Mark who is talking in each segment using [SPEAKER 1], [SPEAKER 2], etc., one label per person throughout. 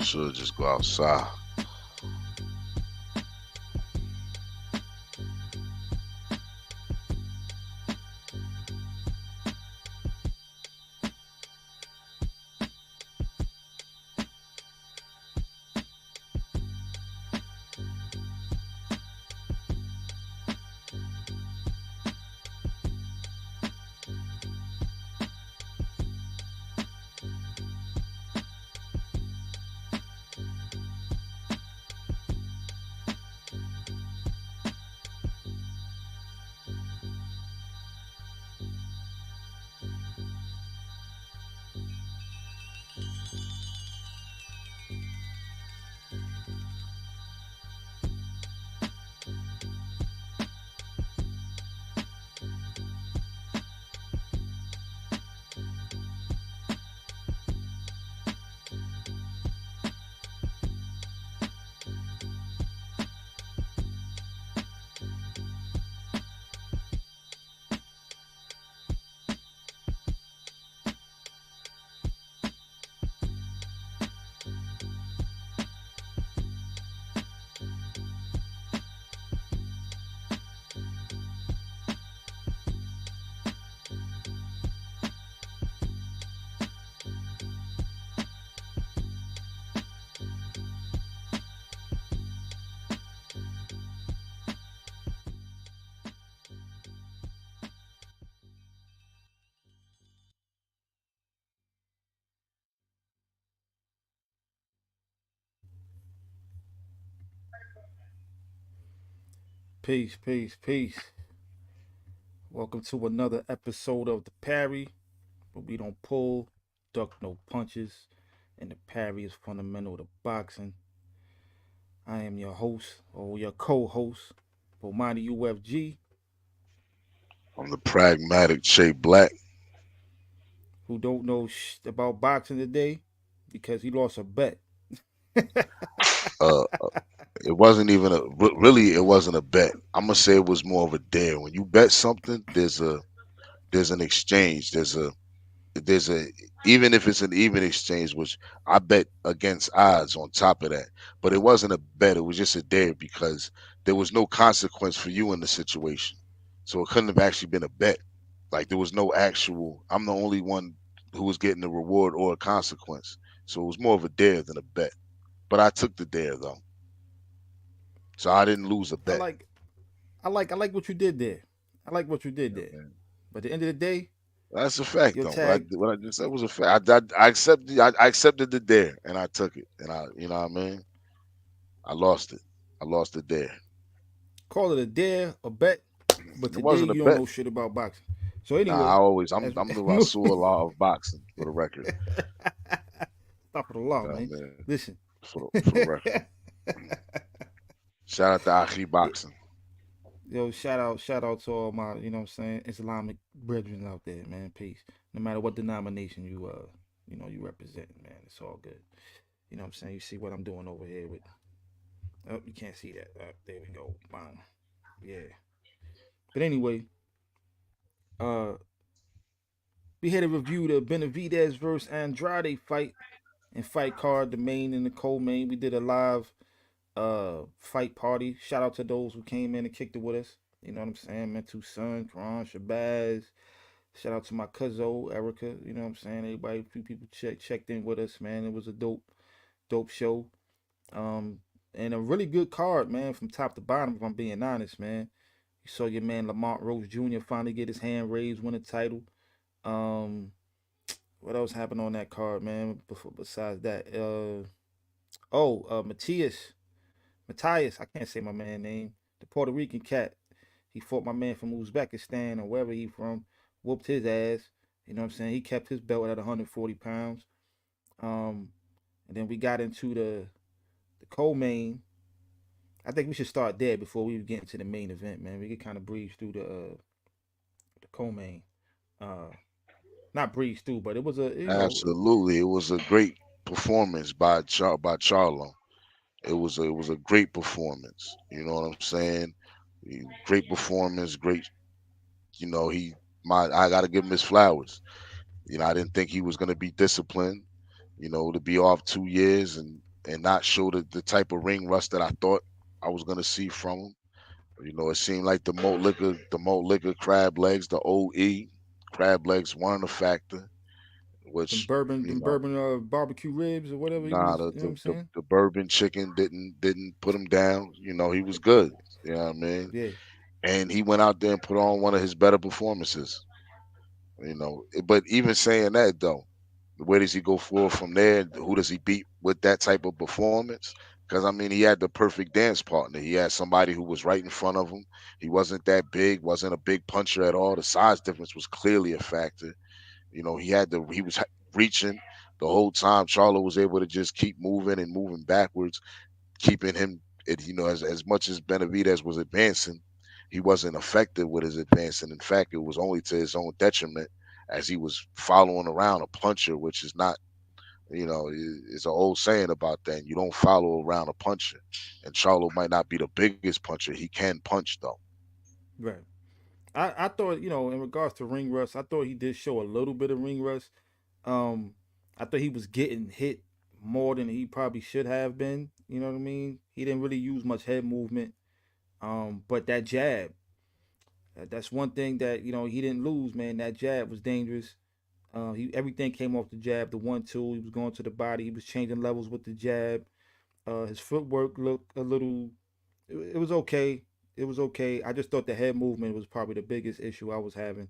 [SPEAKER 1] Should just go outside.
[SPEAKER 2] Peace, peace, peace. Welcome to another episode of the Parry, where we don't pull, duck no punches, and the parry is fundamental to boxing. I am your host, or your co-host, Bomani UFG,
[SPEAKER 1] I'm the pragmatic Shea Black.
[SPEAKER 2] who don't know about boxing today because he lost a bet.
[SPEAKER 1] Uh, it wasn't even really. It wasn't a bet. I'm gonna say it was more of a dare. When you bet something, there's an exchange. There's a even if it's an even exchange, which I bet against odds on top of that. But it wasn't a bet. It was just a dare because there was no consequence for you in the situation. So it couldn't have actually been a bet. Like there was no actual. I'm the only one who was getting a reward or a consequence. So it was more of a dare than a bet. But I took the dare though, so I didn't lose a
[SPEAKER 2] I
[SPEAKER 1] bet.
[SPEAKER 2] like, I like what you did there. I like what you did
[SPEAKER 1] Yeah,
[SPEAKER 2] there.
[SPEAKER 1] man.
[SPEAKER 2] But at the end of the day,
[SPEAKER 1] That's a fact,
[SPEAKER 2] your
[SPEAKER 1] though.
[SPEAKER 2] tag,
[SPEAKER 1] What I just said was a fact. I accepted the dare, and I took it, and you know what I mean. I lost it. I lost it there.
[SPEAKER 2] call it a dare, a bet, but
[SPEAKER 1] It
[SPEAKER 2] today
[SPEAKER 1] wasn't a
[SPEAKER 2] you don't
[SPEAKER 1] bet.
[SPEAKER 2] know shit about boxing. So
[SPEAKER 1] Nah,
[SPEAKER 2] anyway,
[SPEAKER 1] I'm
[SPEAKER 2] as
[SPEAKER 1] I'm the Rasul of boxing for the record.
[SPEAKER 2] Top of the law,
[SPEAKER 1] Yeah,
[SPEAKER 2] man.
[SPEAKER 1] man,
[SPEAKER 2] Listen.
[SPEAKER 1] for the record. Shout out to Achi Boxing.
[SPEAKER 2] Yo, shout out to all my, you know what I'm saying, Islamic brethren out there, man. Peace. No matter what denomination you represent, man. It's all good. You know what I'm saying? You see what I'm doing over here with oh, you can't see that. There we go. Bam. Yeah. But anyway, uh we had a review the Benavidez versus Andrade fight and fight card, the main and the co-main. We did a live fight party. Shout out to those who came in and kicked it with us. You know what I'm saying? Mentu Son, Karan, Shabazz. Shout out to my cousin Erica. You know what I'm saying? Everybody, a few people checked in with us, man. It was a dope show. Um, and a really good card, man, from top to bottom. If I'm being honest, man. You saw your man Lamont Rose Jr. finally get his hand raised, win a title. Um, what else happened on that card, man? Besides that, Matthias, I can't say my man name. The Puerto Rican cat. He fought my man from Uzbekistan or wherever he from. Whooped his ass. You know what I'm saying? He kept his belt at 140 pounds. Um, and then we got into the co-main. I think we should start there before we get into the main event, man. We could kind of breeze through the co-main. Uh, not breeze through, but it was a
[SPEAKER 1] Absolutely, it was a great performance by Charlo. It was a great performance. You know what I'm saying? Great performance. Great. You know I got to give him his flowers. I didn't think he was going to be disciplined. To be off 2 years and and not show the type of ring rust that I thought I was gonna see from him. You know, it seemed like the malt liquor crab legs, the OE crab legs weren't a factor, which
[SPEAKER 2] Them
[SPEAKER 1] you know,
[SPEAKER 2] bourbon barbecue ribs or whatever he
[SPEAKER 1] nah,
[SPEAKER 2] was. You know what I'm saying?
[SPEAKER 1] the bourbon chicken didn't put him down. You know, he was good. You know what I mean?
[SPEAKER 2] Yeah,
[SPEAKER 1] And he went out there and put on one of his better performances. You know, but even saying that though, where does he go forward from there? Who does he beat with that type of performance? Because I mean, he had the perfect dance partner. He had somebody who was right in front of him. He wasn't that big, wasn't a big puncher at all. The size difference was clearly a factor. You know, he was reaching the whole time. Charlo was able to just keep moving and moving backwards, keeping him. You know, as much as Benavidez was advancing, he wasn't effective with his advancing. In fact, it was only to his own detriment as he was following around a puncher, which is not, you know, it's an old saying about that. You don't follow around a puncher. And Charlo might not be the biggest puncher. He can punch though.
[SPEAKER 2] right. I thought, in regards to ring rust, I thought he did show a little bit of ring rust. Um, I thought he was getting hit more than he probably should have been. You know what I mean? He didn't really use much head movement. But that jab, that's one thing that he didn't lose, man. That jab was dangerous. He everything came off the jab, the 1-2. He was going to the body. He was changing levels with the jab. His footwork looked a little. It was okay. It was okay. I just thought the head movement was probably the biggest issue I was having.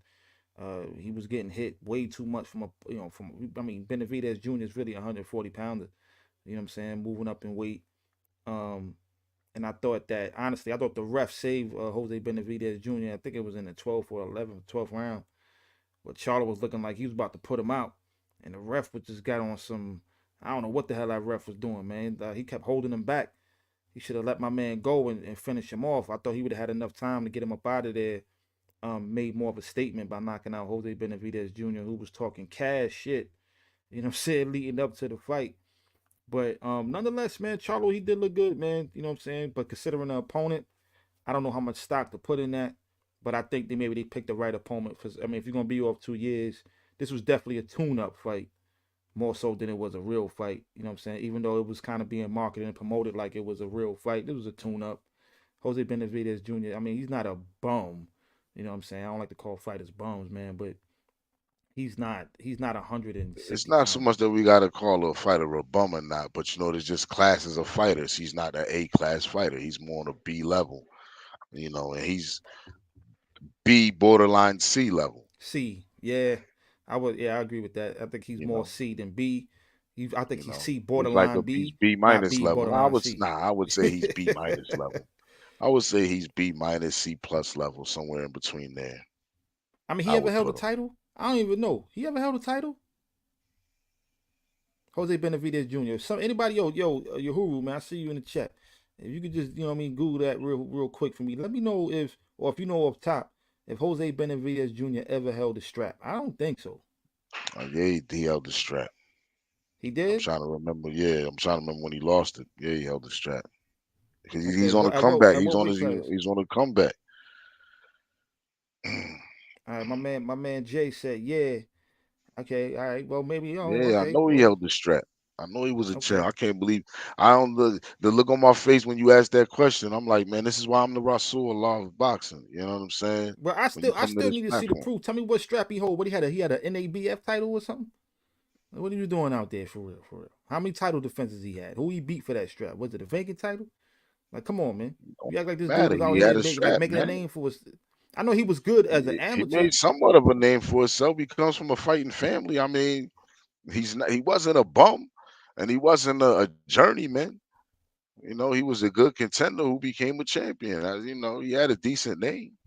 [SPEAKER 2] He was getting hit way too much from I mean, Benavidez Jr. is really a 140 pounder. You know what I'm saying? Moving up in weight. Um, and I thought that honestly, I thought the ref saved Jose Benavidez Jr. I think it was in the 12th or 11th, 12th round. But Charlo was looking like he was about to put him out, and the ref was just got on some. I don't know what the hell that ref was doing, man. He kept holding him back. He should have let my man go and finish him off. I thought he would have had enough time to get him up out of there. Made more of a statement by knocking out Jose Benavidez Jr., who was talking cash shit, you know what I'm saying, leading up to the fight. But nonetheless, man, Charlo, he did look good, man. You know what I'm saying? But considering the opponent, I don't know how much stock to put in that. But I think maybe they picked the right opponent. Because, I mean, if you're going to be off 2 years, this was definitely a tune up fight more so than it was a real fight. You know what I'm saying? Even though it was kind of being marketed and promoted like it was a real fight, it was a tune up. Jose Benavidez Jr., I mean, he's not a bum. You know what I'm saying? I don't like to call fighters bums, man, but he's not 160
[SPEAKER 1] It's not so
[SPEAKER 2] pounder.
[SPEAKER 1] much that we gotta call a fighter a bum or not, but you know, there's just classes of fighters. He's not an A class fighter. He's more on a B level, you know, and he's B borderline C level,
[SPEAKER 2] C, yeah. I agree with that. I think he's
[SPEAKER 1] you
[SPEAKER 2] more
[SPEAKER 1] know.
[SPEAKER 2] C than B. I think
[SPEAKER 1] You
[SPEAKER 2] he's
[SPEAKER 1] know,
[SPEAKER 2] C
[SPEAKER 1] he's
[SPEAKER 2] borderline
[SPEAKER 1] he's
[SPEAKER 2] B,
[SPEAKER 1] B
[SPEAKER 2] not
[SPEAKER 1] minus
[SPEAKER 2] B
[SPEAKER 1] level.
[SPEAKER 2] borderline C.
[SPEAKER 1] I would say he's B minus level. I would say he's B minus C plus level, somewhere in between there.
[SPEAKER 2] I mean, he
[SPEAKER 1] I
[SPEAKER 2] ever
[SPEAKER 1] would
[SPEAKER 2] held a
[SPEAKER 1] put him.
[SPEAKER 2] title? I don't even know. He ever held a title? Jose Benavidez Jr. Some anybody, Yahoo, man. I see you in the chat. If you could just, Google that real quick for me. Let me know if you know off top, if Jose Benavidez Jr. ever held a strap. I don't think so.
[SPEAKER 1] Yeah, he held the strap.
[SPEAKER 2] He
[SPEAKER 1] I'm
[SPEAKER 2] did.
[SPEAKER 1] trying to remember. Yeah, I'm trying to remember when he lost it. Yeah, he held the strap. Because
[SPEAKER 2] Okay.
[SPEAKER 1] he's on a
[SPEAKER 2] At what
[SPEAKER 1] comeback.
[SPEAKER 2] at what weight class?
[SPEAKER 1] He's on a comeback.
[SPEAKER 2] All right, my man Jay said, yeah. Okay, all right. Well, maybe
[SPEAKER 1] Yeah, I
[SPEAKER 2] okay.
[SPEAKER 1] know he
[SPEAKER 2] Well,
[SPEAKER 1] held the strap. I know he was a champ.
[SPEAKER 2] okay.
[SPEAKER 1] I can't believe I don't the look on my face when you asked that question. I'm like, man, this is why I'm the Rasul Allah of boxing. You know what I'm saying?
[SPEAKER 2] Well, I
[SPEAKER 1] When you
[SPEAKER 2] still I
[SPEAKER 1] come to
[SPEAKER 2] still
[SPEAKER 1] this
[SPEAKER 2] need to see the
[SPEAKER 1] platform,
[SPEAKER 2] proof. Tell me what strap he hold. What he had a NABF title or something? What are you doing out there for real? For real? How many title defenses he had? Who he beat for that strap? Was it a vacant title? Like, come on, man.
[SPEAKER 1] don't
[SPEAKER 2] You act like this dude
[SPEAKER 1] matter.
[SPEAKER 2] was out
[SPEAKER 1] He
[SPEAKER 2] here
[SPEAKER 1] had a strap,
[SPEAKER 2] making a
[SPEAKER 1] man.
[SPEAKER 2] name for us. I know he was good as an
[SPEAKER 1] He
[SPEAKER 2] amateur.
[SPEAKER 1] made somewhat of a name for himself. He comes from a fighting family. I mean, he wasn't a bum, and he wasn't a journeyman. You know, he was a good contender who became a champion. You know, he had a decent name,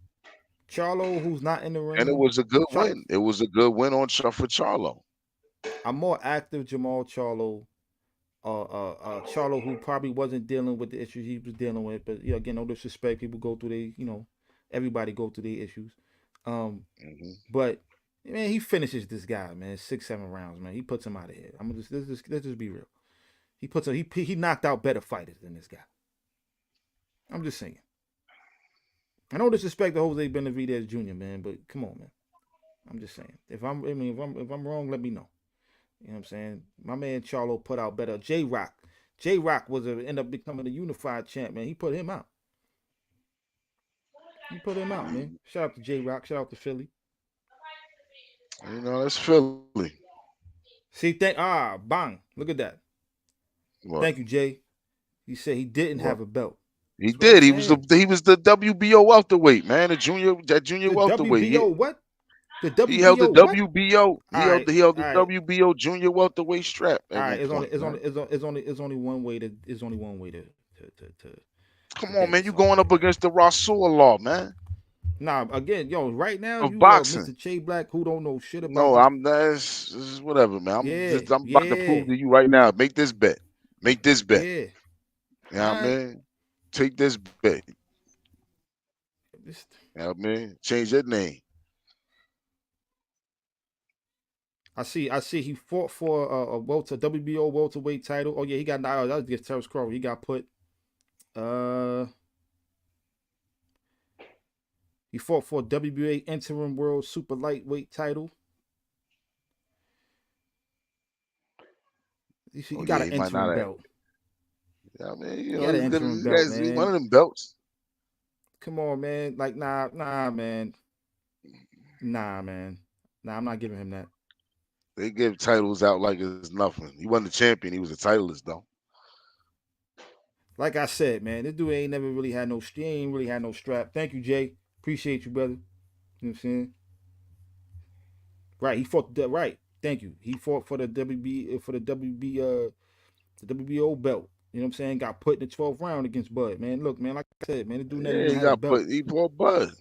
[SPEAKER 2] Charlo, who's not in the
[SPEAKER 1] and it
[SPEAKER 2] ring.
[SPEAKER 1] was a good
[SPEAKER 2] Char-
[SPEAKER 1] win. It was a good win for Charlo.
[SPEAKER 2] I'm more active Jermall Charlo. Charlo, who probably wasn't dealing with the issues he was dealing with, but again, no disrespect. People go through everybody go through their issues. Um,
[SPEAKER 1] Hmm.
[SPEAKER 2] but man, he finishes this guy, man. 6, 7 rounds, man. He puts him out of here. I'm gonna just let's just be real. He knocked out better fighters than this guy. I'm just saying. I no disrespect to Jose Benavidez Jr., man, but come on, man. I'm just saying. If I'm wrong, let me know. You know what I'm saying? My man Charlo put out better. J Rock. J Rock was end up becoming a unified champ, man. He put him out. He put him out, man. Shout out to J Rock. Shout out to Philly.
[SPEAKER 1] That's Philly.
[SPEAKER 2] See, bang. Look at that.
[SPEAKER 1] What?
[SPEAKER 2] Thank you, Jay. He said he didn't
[SPEAKER 1] What?
[SPEAKER 2] have a belt.
[SPEAKER 1] He
[SPEAKER 2] That's what I'm
[SPEAKER 1] did. He was the
[SPEAKER 2] saying.
[SPEAKER 1] he was the WBO welterweight, man. That junior
[SPEAKER 2] The
[SPEAKER 1] welterweight.
[SPEAKER 2] WBO what? The
[SPEAKER 1] He held the
[SPEAKER 2] WBO what?
[SPEAKER 1] WBO.
[SPEAKER 2] All
[SPEAKER 1] He held
[SPEAKER 2] right,
[SPEAKER 1] the he held
[SPEAKER 2] all
[SPEAKER 1] the
[SPEAKER 2] right,
[SPEAKER 1] WBO junior welterweight strap
[SPEAKER 2] all
[SPEAKER 1] at
[SPEAKER 2] right.
[SPEAKER 1] one
[SPEAKER 2] It's only
[SPEAKER 1] point,
[SPEAKER 2] it's only
[SPEAKER 1] man.
[SPEAKER 2] it's only one way to to
[SPEAKER 1] Come on,
[SPEAKER 2] dig
[SPEAKER 1] man.
[SPEAKER 2] this
[SPEAKER 1] You
[SPEAKER 2] off
[SPEAKER 1] going
[SPEAKER 2] here,
[SPEAKER 1] up
[SPEAKER 2] man.
[SPEAKER 1] against the Rasul law, man,
[SPEAKER 2] Nah, again, yo, right now
[SPEAKER 1] of
[SPEAKER 2] you
[SPEAKER 1] boxing.
[SPEAKER 2] Mr. Che Black who don't know shit about
[SPEAKER 1] No,
[SPEAKER 2] this.
[SPEAKER 1] I'm that's this is whatever, man.
[SPEAKER 2] Yeah,
[SPEAKER 1] I'm about to
[SPEAKER 2] yeah,
[SPEAKER 1] prove to you right now. Make this bet. Make this bet.
[SPEAKER 2] yeah.
[SPEAKER 1] You know
[SPEAKER 2] All
[SPEAKER 1] what I
[SPEAKER 2] right.
[SPEAKER 1] mean? Take this bet.
[SPEAKER 2] This,
[SPEAKER 1] You know what I mean? Change that name.
[SPEAKER 2] I see. He fought for a WBO welterweight title. Oh yeah, he got. That was against Terrence Crawford. He got put. Uh, he fought for a WBA interim world super lightweight title.
[SPEAKER 1] Oh
[SPEAKER 2] He
[SPEAKER 1] yeah,
[SPEAKER 2] got an
[SPEAKER 1] he might not
[SPEAKER 2] interim
[SPEAKER 1] have.
[SPEAKER 2] belt.
[SPEAKER 1] Yeah, I mean,
[SPEAKER 2] He got an
[SPEAKER 1] he's good.
[SPEAKER 2] interim belt,
[SPEAKER 1] He's one
[SPEAKER 2] man.
[SPEAKER 1] of them belts.
[SPEAKER 2] Come on, man. Like, nah, man. Nah, man. Nah, I'm not giving him that.
[SPEAKER 1] They give titles out like it's nothing. He wasn't the champion. He was a titleist though.
[SPEAKER 2] Like I said, man, this dude ain't never really had no. He ain't really had no strap. Thank you, Jay. Appreciate you, brother. You know what I'm saying? Right. He fought the right. Thank you. He fought for the the WBO belt. You know what I'm saying? Got put in the 12th round against Bud. Man, look, man, like I said, man, the dude never
[SPEAKER 1] Yeah,
[SPEAKER 2] even
[SPEAKER 1] he
[SPEAKER 2] had a
[SPEAKER 1] got
[SPEAKER 2] belt.
[SPEAKER 1] put. He fought Bud.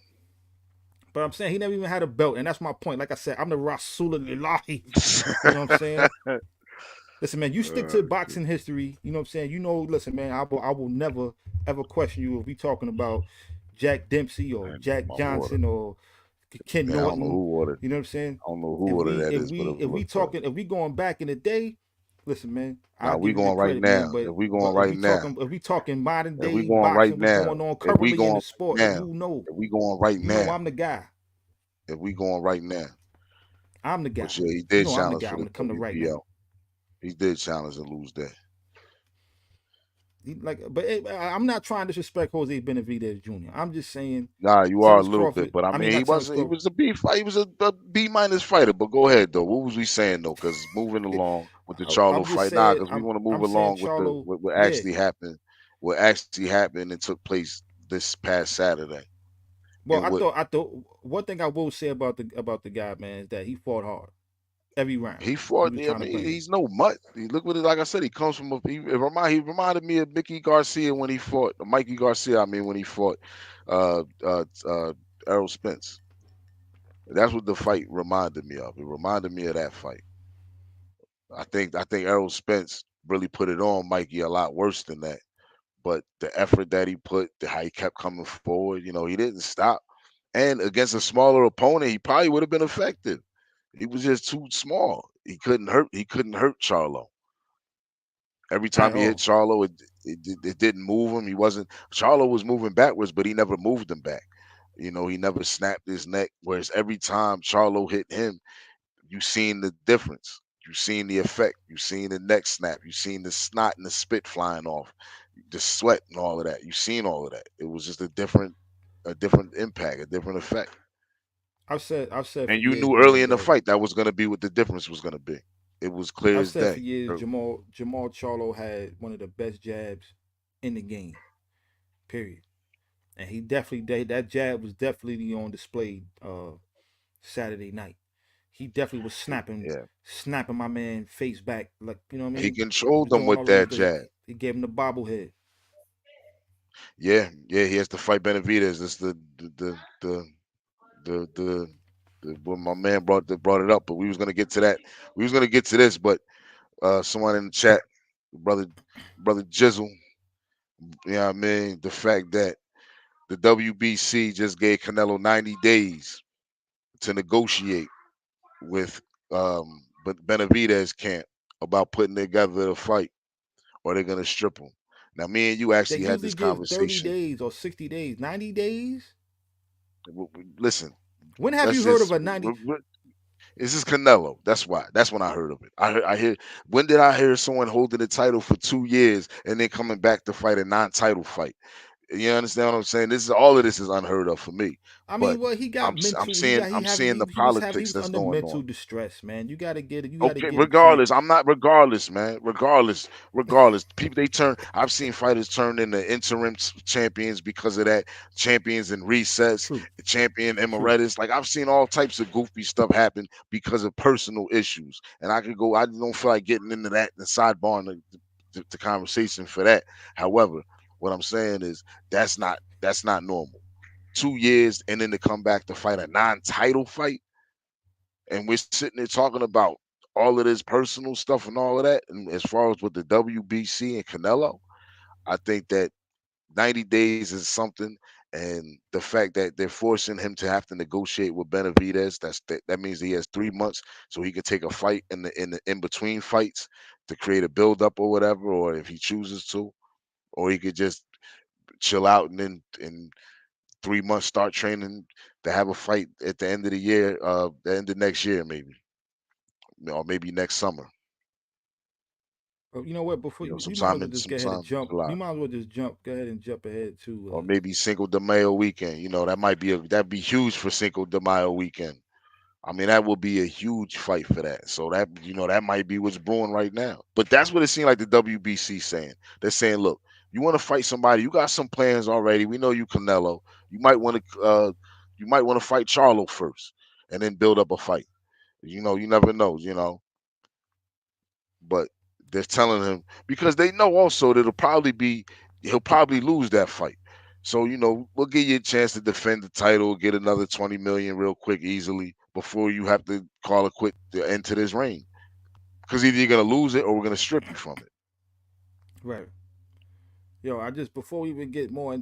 [SPEAKER 2] But I'm saying he never even had a belt, and that's my point. Like I said, I'm the Rasulullah. You know what I'm saying? Listen, man, you stick to
[SPEAKER 1] Shit.
[SPEAKER 2] boxing history. You know what I'm saying? You know, listen, man, I will never ever question you if we talking about Jack Dempsey or
[SPEAKER 1] I need
[SPEAKER 2] Jack
[SPEAKER 1] my water.
[SPEAKER 2] Johnson or Ken
[SPEAKER 1] Man, I don't know
[SPEAKER 2] Norton.
[SPEAKER 1] who ordered.
[SPEAKER 2] You know what I'm saying?
[SPEAKER 1] I don't know who ordered that is, but
[SPEAKER 2] If we going back in the day, listen, man,
[SPEAKER 1] now
[SPEAKER 2] I'll
[SPEAKER 1] we
[SPEAKER 2] give you the
[SPEAKER 1] going right
[SPEAKER 2] credit, man.
[SPEAKER 1] now.
[SPEAKER 2] But
[SPEAKER 1] If we going right now,
[SPEAKER 2] if we talking modern
[SPEAKER 1] if we
[SPEAKER 2] day
[SPEAKER 1] going right
[SPEAKER 2] boxing, what's
[SPEAKER 1] now,
[SPEAKER 2] going on
[SPEAKER 1] if we
[SPEAKER 2] currently in
[SPEAKER 1] going
[SPEAKER 2] the
[SPEAKER 1] right
[SPEAKER 2] sport,
[SPEAKER 1] now, if we going right
[SPEAKER 2] you know
[SPEAKER 1] now,
[SPEAKER 2] I'm the guy.
[SPEAKER 1] if we going right now,
[SPEAKER 2] I'm the guy.
[SPEAKER 1] which yeah, he
[SPEAKER 2] You
[SPEAKER 1] did
[SPEAKER 2] know I'm the
[SPEAKER 1] challenge
[SPEAKER 2] guy
[SPEAKER 1] for
[SPEAKER 2] when
[SPEAKER 1] the
[SPEAKER 2] it come to right now.
[SPEAKER 1] WBO. He did challenge and lose that.
[SPEAKER 2] I'm not trying to disrespect Jose Benavidez Jr. I'm just saying
[SPEAKER 1] Nah, you are a
[SPEAKER 2] Terrence
[SPEAKER 1] little bit,
[SPEAKER 2] Crawford.
[SPEAKER 1] but I
[SPEAKER 2] I mean,
[SPEAKER 1] mean, he
[SPEAKER 2] not Terrence
[SPEAKER 1] wasn't. He
[SPEAKER 2] Crawford.
[SPEAKER 1] was a B fight. He was a B minus fighter. But go ahead though. What was we saying though? Because moving along with the Charlo
[SPEAKER 2] I'm just
[SPEAKER 1] fight, nah,
[SPEAKER 2] saying.
[SPEAKER 1] because we want to move
[SPEAKER 2] I'm saying
[SPEAKER 1] along with the
[SPEAKER 2] Charlo.
[SPEAKER 1] what
[SPEAKER 2] Yeah.
[SPEAKER 1] actually happened, what actually happened and took place this past Saturday.
[SPEAKER 2] Well,
[SPEAKER 1] And what
[SPEAKER 2] I thought one thing I will say about the guy, man, is that he fought hard every round.
[SPEAKER 1] he
[SPEAKER 2] He
[SPEAKER 1] fought,
[SPEAKER 2] was
[SPEAKER 1] I
[SPEAKER 2] trying to
[SPEAKER 1] mean,
[SPEAKER 2] bring it.
[SPEAKER 1] he's no mutt. Look what it, like I said, he comes from he reminded me of Mickey Garcia when he fought Mikey Garcia. I mean, when he fought uh uh uh Errol Spence. That's what the fight reminded me of. It reminded me of that fight. I think Errol Spence really put it on Mikey a lot worse than that. But the effort that he put, how he kept coming forward, he didn't stop. And against a smaller opponent, he probably would have been effective. He was just too small. He couldn't hurt. He couldn't hurt Charlo. Every time
[SPEAKER 2] At
[SPEAKER 1] he hit
[SPEAKER 2] all.
[SPEAKER 1] Charlo, it didn't move him. He wasn't. Charlo was moving backwards, but he never moved him back. He never snapped his neck. Whereas every time Charlo hit him, you seen the difference. You seen the effect. You seen the neck snap. You seen the snot and the spit flying off, the sweat and all of that. You seen all of that. It was just a different impact, a different effect.
[SPEAKER 2] I've said for
[SPEAKER 1] And you
[SPEAKER 2] years,
[SPEAKER 1] knew early
[SPEAKER 2] man,
[SPEAKER 1] in the
[SPEAKER 2] that
[SPEAKER 1] fight that was going to be what the difference was going to be. It was clear
[SPEAKER 2] I've
[SPEAKER 1] as
[SPEAKER 2] said for
[SPEAKER 1] day.
[SPEAKER 2] years Jermall Charlo had one of the best jabs in the game. Period. And he definitely that jab was definitely on display Saturday night. He definitely was
[SPEAKER 1] Yeah,
[SPEAKER 2] snapping my man face back, like, you know what I
[SPEAKER 1] he
[SPEAKER 2] mean. He
[SPEAKER 1] controlled
[SPEAKER 2] was
[SPEAKER 1] them
[SPEAKER 2] doing
[SPEAKER 1] with
[SPEAKER 2] all of
[SPEAKER 1] that
[SPEAKER 2] those.
[SPEAKER 1] jab.
[SPEAKER 2] He gave him the bobblehead.
[SPEAKER 1] Yeah, yeah, he has to fight Benavidez. That's the when my man brought it up, but we was gonna get to that. We was gonna get to this, but someone in the chat, brother brother Jizzle, what I mean, the fact that the WBC just gave Canelo 90 days to negotiate with but Benavidez camp about putting together a fight, or they're gonna strip him. Now, me and you
[SPEAKER 2] They
[SPEAKER 1] actually had
[SPEAKER 2] usually
[SPEAKER 1] this
[SPEAKER 2] give 30
[SPEAKER 1] conversation.
[SPEAKER 2] days or 60 days, 90 days.
[SPEAKER 1] Listen,
[SPEAKER 2] When have
[SPEAKER 1] let's
[SPEAKER 2] you heard of
[SPEAKER 1] just
[SPEAKER 2] a 90?
[SPEAKER 1] This is Canelo. That's why. That's when I heard of it. I hear. When did I hear someone holding the title for 2 years and then coming back to fight a non-title fight? You understand what I'm saying? This is all of this is unheard of for me.
[SPEAKER 2] I
[SPEAKER 1] But
[SPEAKER 2] mean, well, he got
[SPEAKER 1] I'm
[SPEAKER 2] mental. He
[SPEAKER 1] seeing
[SPEAKER 2] got
[SPEAKER 1] I'm seeing the
[SPEAKER 2] he was having he
[SPEAKER 1] politics
[SPEAKER 2] was
[SPEAKER 1] that's
[SPEAKER 2] under
[SPEAKER 1] going
[SPEAKER 2] mental
[SPEAKER 1] on.
[SPEAKER 2] distress, man. You got to
[SPEAKER 1] Okay,
[SPEAKER 2] get a
[SPEAKER 1] regardless,
[SPEAKER 2] chance.
[SPEAKER 1] I'm not regardless, man. Regardless. People they turn. I've seen fighters turn into interim champions because of that. Champions and resets,
[SPEAKER 2] True,
[SPEAKER 1] champion
[SPEAKER 2] true.
[SPEAKER 1] emeritus. Like I've seen all types of goofy stuff happen because of personal issues. And I could go. I don't feel like getting into that and sidebarring the conversation for that. However, what I'm saying is that's not normal. 2 years and then to come back to fight a non-title fight, and we're sitting there talking about all of this personal stuff and all of that. And as far as with the WBC and Canelo, I think that 90 days is something, and the fact that they're forcing him to have to negotiate with Benavidez, that means he has 3 months so he could take a fight in the in between fights to create a build up or whatever, or if he chooses to, or he could just chill out and then in 3 months start training to have a fight at the end of the year, the end of next year maybe, or maybe next summer.
[SPEAKER 2] You know what? Before
[SPEAKER 1] You know,
[SPEAKER 2] we might as
[SPEAKER 1] sometime
[SPEAKER 2] well
[SPEAKER 1] in
[SPEAKER 2] just go ahead and
[SPEAKER 1] sometime in
[SPEAKER 2] jump.
[SPEAKER 1] July,
[SPEAKER 2] We might as well just jump. Go ahead and jump ahead
[SPEAKER 1] or
[SPEAKER 2] to.
[SPEAKER 1] maybe Cinco de Mayo weekend. You know, that might be that'd be huge for Cinco de Mayo weekend. I mean, that would be a huge fight for that. So that that might be what's brewing right now. But that's what it seems like the WBC saying. They're saying, look, you want to fight somebody, you got some plans already. We know you Canelo. You might want to fight Charlo first, and then build up a fight. You never know. But they're telling him because they know also that he'll probably lose that fight. So we'll give you a chance to defend the title, get another 20 million real quick, easily before you have to call it quit to enter this reign. Because either you're gonna lose it or we're gonna strip you from it.
[SPEAKER 2] Right. Yo, I just before we even get more in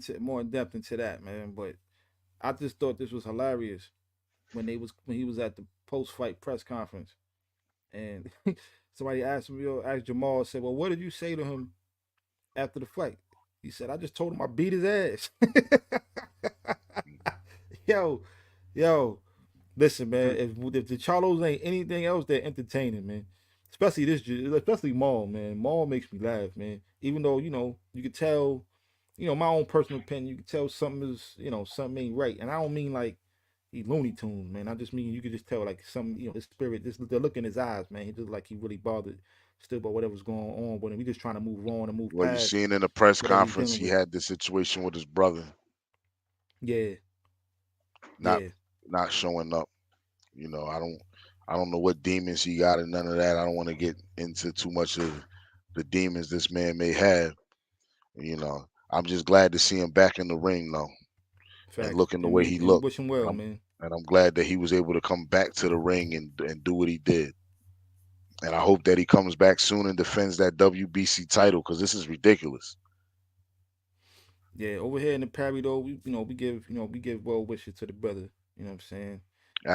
[SPEAKER 2] depth into that, man. But I just thought this was hilarious when he was at the post fight press conference and somebody asked him, asked Jermall, said, "Well, what did you say to him after the fight?" He said, "I just told him I beat his ass." yo, yo, listen, man. If the Charlos ain't anything else, they're entertaining, man. Especially Maul, man. Maul makes me laugh, man. Even though you could tell, my own personal opinion, you could tell something ain't right, and I don't mean like he Looney Tunes, man. I just mean you could just tell like some, his spirit, this the look in his eyes, man. He just like he really bothered still about whatever's going on with him. We just trying to move on and move
[SPEAKER 1] Well, you
[SPEAKER 2] past
[SPEAKER 1] seen in the press
[SPEAKER 2] whatever he's
[SPEAKER 1] conference,
[SPEAKER 2] dealing
[SPEAKER 1] he
[SPEAKER 2] with.
[SPEAKER 1] had this situation with his brother
[SPEAKER 2] Yeah,
[SPEAKER 1] not
[SPEAKER 2] yeah,
[SPEAKER 1] not showing up. I don't know what demons he got and none of that. I don't want to get into too much of the demons this man may have. I'm just glad to see him back in the ring though, and
[SPEAKER 2] facts.
[SPEAKER 1] looking the
[SPEAKER 2] And
[SPEAKER 1] way
[SPEAKER 2] we
[SPEAKER 1] he
[SPEAKER 2] and we
[SPEAKER 1] looked.
[SPEAKER 2] wish him
[SPEAKER 1] And
[SPEAKER 2] well,
[SPEAKER 1] I'm
[SPEAKER 2] man.
[SPEAKER 1] and I'm glad that he was able to come back to the ring and do what he did. And I hope that he comes back soon and defends that WBC title because this is ridiculous.
[SPEAKER 2] Yeah, over here in the Parry though, we give well wishes to the brother. You know what I'm saying?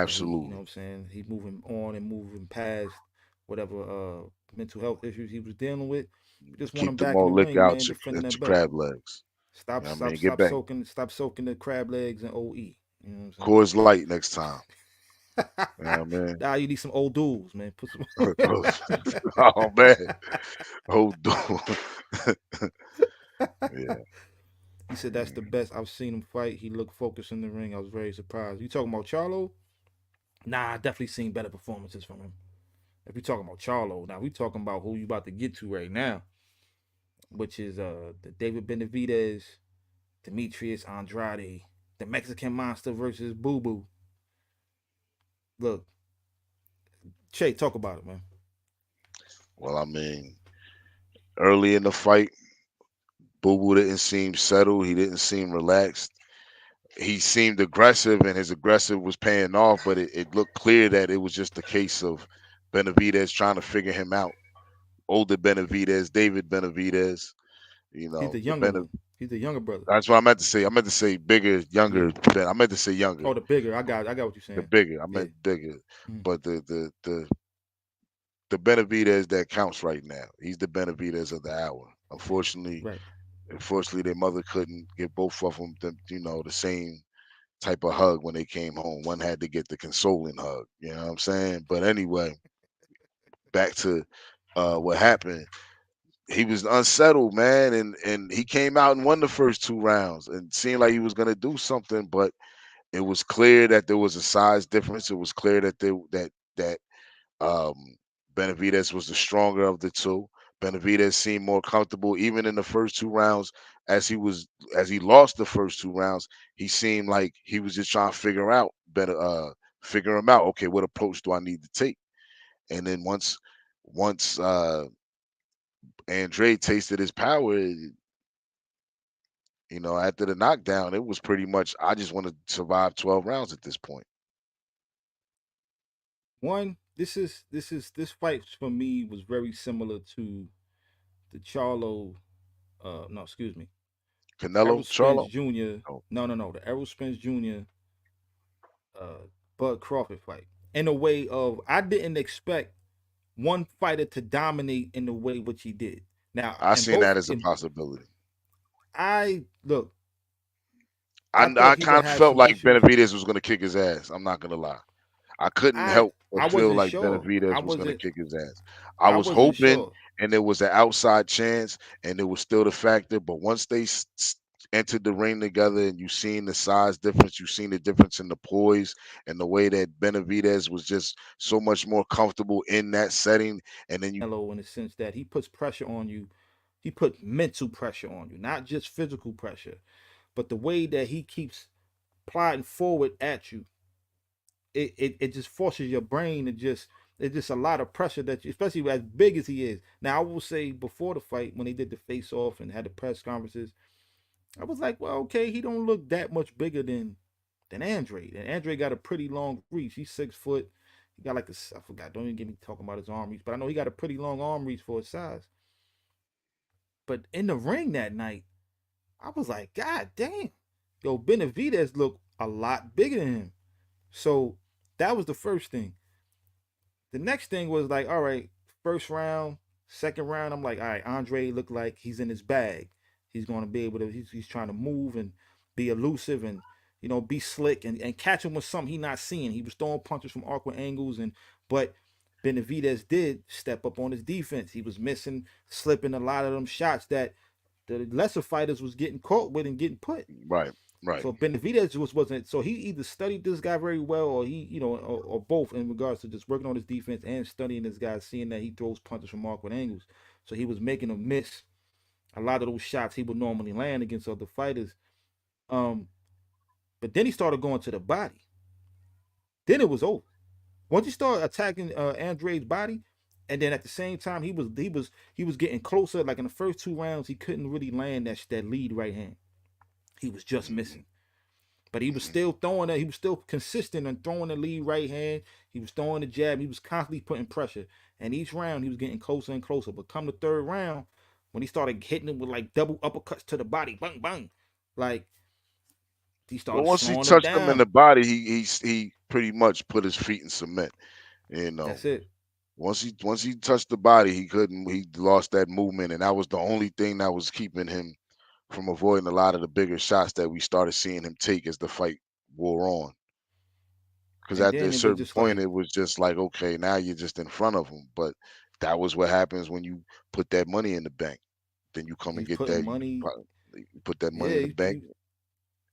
[SPEAKER 2] That he,
[SPEAKER 1] Absolutely.
[SPEAKER 2] what I'm saying, he moving on and moving past whatever mental health issues he was dealing with. We just want
[SPEAKER 1] Keep
[SPEAKER 2] him
[SPEAKER 1] the
[SPEAKER 2] back in the
[SPEAKER 1] more liquor
[SPEAKER 2] ring,
[SPEAKER 1] out
[SPEAKER 2] man, defending
[SPEAKER 1] into
[SPEAKER 2] that belt.
[SPEAKER 1] crab legs. You know what I mean? Get back.
[SPEAKER 2] Stop soaking the crab legs and OE. You know what I'm
[SPEAKER 1] Coors Light next time. You know what I
[SPEAKER 2] saying?
[SPEAKER 1] mean?
[SPEAKER 2] Now you need some old dudes, man. Put some.
[SPEAKER 1] Oh man. Oh dude. Yeah.
[SPEAKER 2] He said that's the
[SPEAKER 1] Mhm.
[SPEAKER 2] best I've seen him fight. He looked focused in the ring. I was very surprised. You talking about Charlo? Nah, I definitely seen better performances from him. If we talking about Charlo, now we talking about who you about to get to right now, which is the David Benavidez, Demetrius Andrade, the Mexican Monster versus Boo Boo. Look, Che, talk about it, man.
[SPEAKER 1] Well, I mean, early in the fight, Boo Boo didn't seem settled. He didn't seem relaxed. He seemed aggressive, and his aggressive was paying off. But it looked clear that it was just a case of Benavidez trying to figure him out. Older Benavidez, David Benavidez.
[SPEAKER 2] He's the
[SPEAKER 1] The
[SPEAKER 2] younger one. He's the younger brother.
[SPEAKER 1] That's what I meant to say. I meant to say bigger,
[SPEAKER 2] Yeah.
[SPEAKER 1] younger. I meant to say younger.
[SPEAKER 2] Oh, the bigger. I got what you're
[SPEAKER 1] The
[SPEAKER 2] saying.
[SPEAKER 1] bigger. I
[SPEAKER 2] Yeah.
[SPEAKER 1] meant bigger.
[SPEAKER 2] Mm.
[SPEAKER 1] But the Benavidez that counts right now. He's the Benavidez of the hour. Unfortunately,
[SPEAKER 2] Right.
[SPEAKER 1] their mother couldn't get both of them the same type of hug when they came home. One had to get the consoling hug. You know what I'm saying? But anyway, back to what happened. He was unsettled, man, and he came out and won the first 2 rounds and seemed like he was gonna do something, but it was clear that there was a size difference. It was clear that that um, Benavidez was the stronger of the two. Benavidez seemed more comfortable even in the first 2 rounds. As he lost the first 2 rounds, he seemed like he was just trying to figure him out. Okay, what approach do I need to take? And then once Andrade tasted his power, after the knockdown, it was pretty much I just want to survive 12 rounds at this point.
[SPEAKER 2] One, this fight for me was very similar to the Charlo. No, excuse me, Errol
[SPEAKER 1] Canelo,
[SPEAKER 2] Spence
[SPEAKER 1] Charlo.
[SPEAKER 2] Jr.
[SPEAKER 1] Oh,
[SPEAKER 2] No, the Errol Spence Jr. Bud Crawford fight. In a way of, I didn't expect one fighter to dominate in the way which he did. Now,
[SPEAKER 1] I
[SPEAKER 2] and
[SPEAKER 1] seen
[SPEAKER 2] both,
[SPEAKER 1] that as a
[SPEAKER 2] in,
[SPEAKER 1] possibility.
[SPEAKER 2] I look,
[SPEAKER 1] I
[SPEAKER 2] I thought
[SPEAKER 1] I
[SPEAKER 2] he would
[SPEAKER 1] kind of
[SPEAKER 2] have
[SPEAKER 1] felt
[SPEAKER 2] some
[SPEAKER 1] like
[SPEAKER 2] issues.
[SPEAKER 1] Benavidez was gonna kick his ass. I'm not gonna lie. I couldn't
[SPEAKER 2] I
[SPEAKER 1] help but
[SPEAKER 2] I
[SPEAKER 1] feel
[SPEAKER 2] wasn't
[SPEAKER 1] like
[SPEAKER 2] sure.
[SPEAKER 1] Benavidez was gonna kick his ass. I
[SPEAKER 2] I
[SPEAKER 1] was
[SPEAKER 2] wasn't
[SPEAKER 1] hoping,
[SPEAKER 2] sure.
[SPEAKER 1] and there was an outside chance, and there was still the factor. But once they entered the ring together, and you seen the size difference, you seen the difference in the poise and the way that Benavidez was just so much more comfortable in that setting. And then you
[SPEAKER 2] Canelo, in the sense that he puts pressure on you. He put mental pressure on you, not just physical pressure, but the way that he keeps plodding forward at you, it just forces your brain to just, it's just a lot of pressure that you, especially as big as he is. Now I will say, before the fight, when they did the face off and had the press conferences, I was like, well, okay, he don't look that much bigger than Andre. And Andre got a pretty long reach. He's 6 foot. He got like a, I forgot. Don't even get me talking about his arm reach, but I know he got a pretty long arm reach for his size. But in the ring that night, I was like, God damn, yo, Benavidez looked a lot bigger than him. So that was the first thing. The next thing was like, all right, first round, second round, I'm like, all right, Andre looked like he's in his bag. He's going to be able to, he's trying to move and be elusive and, be slick and catch him with something he not seeing. He was throwing punches from awkward angles, but Benavidez did step up on his defense. He was missing, slipping a lot of them shots that the lesser fighters was getting caught with and getting put.
[SPEAKER 1] right, right,
[SPEAKER 2] So Benavidez wasn't, so he either studied this guy very well, or he, or both, in regards to just working on his defense and studying this guy, seeing that he throws punches from awkward angles. So he was making him miss a lot of those shots he would normally land against other fighters. Um, but then he started going to the body. Then it was over. Once he started attacking Andrade's body, and then at the same time he was getting closer. Like in the first 2 rounds, he couldn't really land that lead right hand. He was just
[SPEAKER 1] hmm
[SPEAKER 2] missing. But he was
[SPEAKER 1] hmm
[SPEAKER 2] still throwing it. He was still consistent in throwing the lead right hand. He was throwing the jab. He was constantly putting pressure. And each round he was getting closer and closer. But come the third round, when he started hitting him with like double uppercuts to the body, bang bang, like he
[SPEAKER 1] Well,
[SPEAKER 2] started
[SPEAKER 1] once he
[SPEAKER 2] slowing him
[SPEAKER 1] touched him in
[SPEAKER 2] down.
[SPEAKER 1] the body, he pretty much put his feet in cement. You know,
[SPEAKER 2] That's it.
[SPEAKER 1] once he touched the body, he couldn't. He lost that movement, and that was the only thing that was keeping him from avoiding a lot of the bigger shots that we started seeing him take as the fight wore on. Because
[SPEAKER 2] And
[SPEAKER 1] at a
[SPEAKER 2] then it was
[SPEAKER 1] certain
[SPEAKER 2] just
[SPEAKER 1] point,
[SPEAKER 2] like
[SPEAKER 1] it was just like, okay, now you're just in front of him. But that was what happens when you put that money in the bank. Then you come and
[SPEAKER 2] he's
[SPEAKER 1] get
[SPEAKER 2] putting
[SPEAKER 1] that.
[SPEAKER 2] money.
[SPEAKER 1] You put that money
[SPEAKER 2] Yeah,
[SPEAKER 1] in the bank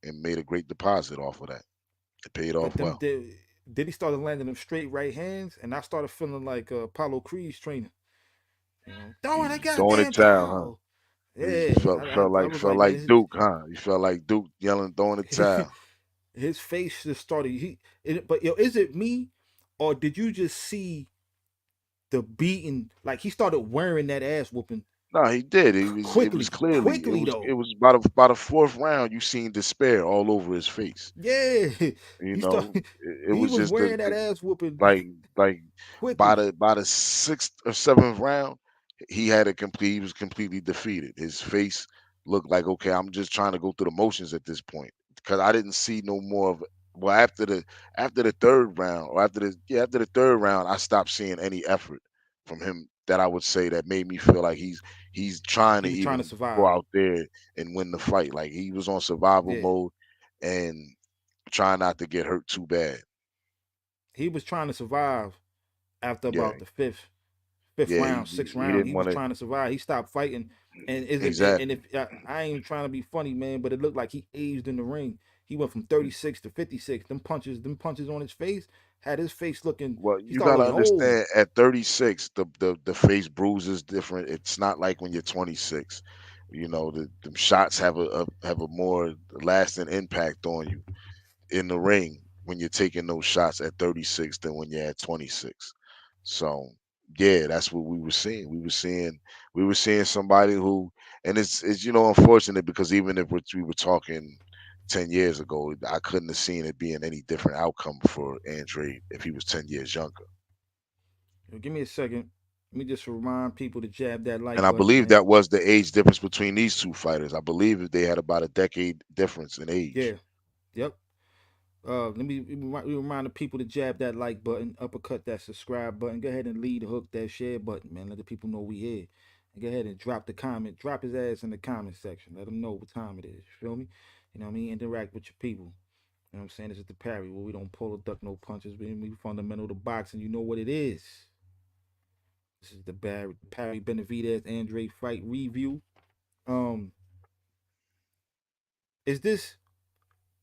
[SPEAKER 1] and made a great deposit off of that. It paid
[SPEAKER 2] but
[SPEAKER 1] off
[SPEAKER 2] them
[SPEAKER 1] well.
[SPEAKER 2] then he started landing them straight right hands, and I started feeling like Apollo Creed's training. Throwing a
[SPEAKER 1] You throwing a
[SPEAKER 2] goddamn
[SPEAKER 1] towel, huh?
[SPEAKER 2] towel.
[SPEAKER 1] You
[SPEAKER 2] Yeah,
[SPEAKER 1] felt
[SPEAKER 2] I,
[SPEAKER 1] felt
[SPEAKER 2] I, I
[SPEAKER 1] like
[SPEAKER 2] was
[SPEAKER 1] felt
[SPEAKER 2] like,
[SPEAKER 1] like
[SPEAKER 2] man,
[SPEAKER 1] Duke, huh? You felt like Duke yelling, throwing the towel.
[SPEAKER 2] his face just started. But is it me, or did you just see the beating? Like he started wearing that ass whooping
[SPEAKER 1] No, he did. It was clearly it
[SPEAKER 2] quickly
[SPEAKER 1] was it
[SPEAKER 2] though.
[SPEAKER 1] was about a fourth round. You seen despair all over his face.
[SPEAKER 2] Yeah,
[SPEAKER 1] You
[SPEAKER 2] he
[SPEAKER 1] know,
[SPEAKER 2] started.
[SPEAKER 1] it
[SPEAKER 2] He
[SPEAKER 1] was
[SPEAKER 2] was
[SPEAKER 1] just
[SPEAKER 2] wearing that ass whooping
[SPEAKER 1] like like by
[SPEAKER 2] quickly.
[SPEAKER 1] the sixth or seventh round, he was completely defeated. His face looked like, okay, I'm just trying to go through the motions at this point because I didn't see no more of. Well, after the third round, or after the third round, I stopped seeing any effort from him that I would say that made me feel like he's trying
[SPEAKER 2] He
[SPEAKER 1] to
[SPEAKER 2] was trying to
[SPEAKER 1] even go
[SPEAKER 2] survive.
[SPEAKER 1] out there and win the fight. Like he was on survival
[SPEAKER 2] Yeah,
[SPEAKER 1] mode, and trying not to get hurt too bad.
[SPEAKER 2] He was trying to survive after
[SPEAKER 1] Yeah,
[SPEAKER 2] about the fifth
[SPEAKER 1] yeah.
[SPEAKER 2] round, sixth
[SPEAKER 1] He
[SPEAKER 2] round.
[SPEAKER 1] didn't
[SPEAKER 2] He was
[SPEAKER 1] want to
[SPEAKER 2] trying to survive. He stopped fighting, and
[SPEAKER 1] exactly.
[SPEAKER 2] if I ain't even trying to be funny, man, but it looked like he aged in the ring. He went from 36 to 56. Them punches on his face had his face looking.
[SPEAKER 1] Well,
[SPEAKER 2] He
[SPEAKER 1] you
[SPEAKER 2] started
[SPEAKER 1] gotta
[SPEAKER 2] looking old.
[SPEAKER 1] understand at 36, the face bruise is different. It's not like when you're 26. The shots have a more lasting impact on you in the ring when you're taking those shots at 36 than when you're at 26. So yeah, that's what we were seeing. We were seeing somebody who, and it's unfortunate because even if we were talking 10 years ago, I couldn't have seen it being any different outcome for Andre if he was 10 years younger.
[SPEAKER 2] Give me a second. Let me just remind people to jab that
[SPEAKER 1] And
[SPEAKER 2] like
[SPEAKER 1] I
[SPEAKER 2] button,
[SPEAKER 1] believe
[SPEAKER 2] man.
[SPEAKER 1] that was the age difference between these two fighters. I believe that they had about a decade difference in age.
[SPEAKER 2] Yeah. Yep. Let me remind the people to jab that like button, uppercut that subscribe button. Go ahead and lead hook that share button, man. Let the people know we here. And go ahead and drop the comment. Drop his ass in the comment section. Let them know what time it is. You feel me? You know what I mean? Interact with your people. You know what I'm saying? This is the Parry where we don't pull or duck no punches. We fundamental to boxing. You know what it is. This is the Parry Benavidez Andrade fight review. Um, is this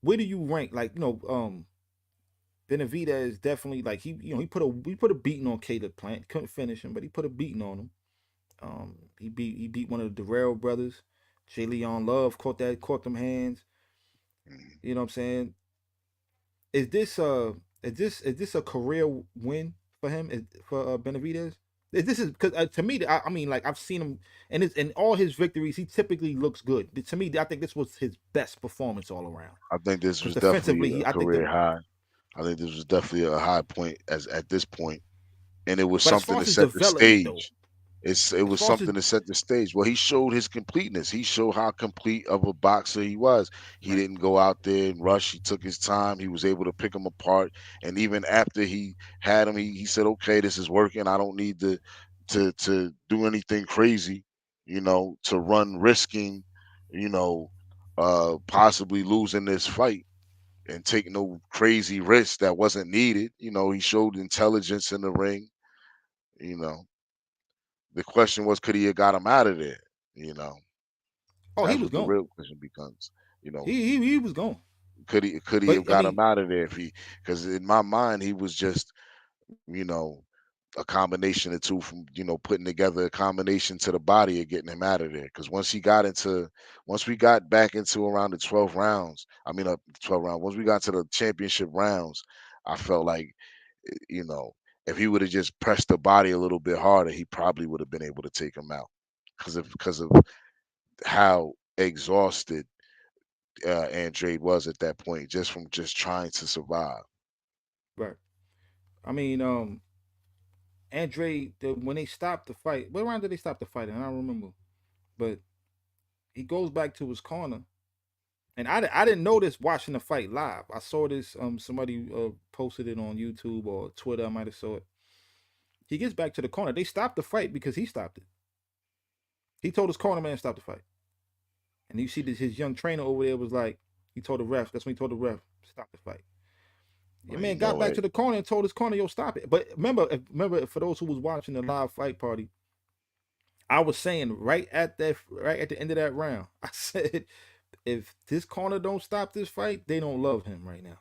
[SPEAKER 2] where do you rank? Like, Benavidez definitely like he put a beating on Caleb Plant. Couldn't finish him, but he put a beating on him. He beat one of the Darrell brothers. Jay Leon Love caught them hands.
[SPEAKER 1] Mhm.
[SPEAKER 2] You know what I'm saying? Is this is this a career win for him? For Benavidez? This is because to me, I mean, like I've seen him and it's in all his victories, he typically looks good. To me, I think this was his best performance all around.
[SPEAKER 1] I think this
[SPEAKER 2] Because
[SPEAKER 1] was definitely
[SPEAKER 2] defensively,
[SPEAKER 1] a
[SPEAKER 2] I think the
[SPEAKER 1] career high. I think this was definitely a high point as at this point, and it was
[SPEAKER 2] but as far
[SPEAKER 1] something
[SPEAKER 2] as
[SPEAKER 1] to
[SPEAKER 2] his
[SPEAKER 1] set the
[SPEAKER 2] development though,
[SPEAKER 1] stage. It
[SPEAKER 2] as
[SPEAKER 1] was
[SPEAKER 2] far as his
[SPEAKER 1] something to set the stage. Well, he showed his completeness. He showed how complete of a boxer he was. He
[SPEAKER 2] right,
[SPEAKER 1] didn't go out there and rush. He took his time. He was able to pick him apart. And even after he had him, he said, "Okay, this is working. I don't need to do anything crazy, to run risking, you know, possibly losing this fight." And take no crazy risks that wasn't needed. He showed intelligence in the ring. You know, the question was, could he have got him out of there? You know,
[SPEAKER 2] oh, he
[SPEAKER 1] that's
[SPEAKER 2] was
[SPEAKER 1] what the
[SPEAKER 2] gone.
[SPEAKER 1] real question becomes. You know,
[SPEAKER 2] He was gone.
[SPEAKER 1] could he
[SPEAKER 2] But
[SPEAKER 1] have
[SPEAKER 2] I
[SPEAKER 1] got him
[SPEAKER 2] mean,
[SPEAKER 1] out of there if he? Because in my mind, he was just a combination of two from putting together a combination to the body of getting him out of there. Because once we got back into around the 12 rounds, I mean 12 rounds. Once we got to the championship rounds, I felt like you know, if he would have just pressed the body a little bit harder, he probably would have been able to take him out because of how exhausted Andrade was at that point, just from just trying to survive.
[SPEAKER 2] right. I mean, Andre, when they stopped the fight, what round did they stop the fight? And I don't remember, but he goes back to his corner, and I didn't know this watching the fight live. I saw this somebody posted it on YouTube or Twitter. I might have saw it. He gets back to the corner. They stopped the fight because he stopped it. He told his corner man to stop the fight, and you see this his young trainer over there was like, he told the ref. That's when he told the ref stop the fight. Your
[SPEAKER 1] Well, you
[SPEAKER 2] man got
[SPEAKER 1] know
[SPEAKER 2] back
[SPEAKER 1] what?
[SPEAKER 2] to the corner and told his corner, "Yo, stop it." But remember, for those who was watching the live fight party, I was saying right at the end of that round, I said, if this corner don't stop this fight, they don't love him right now.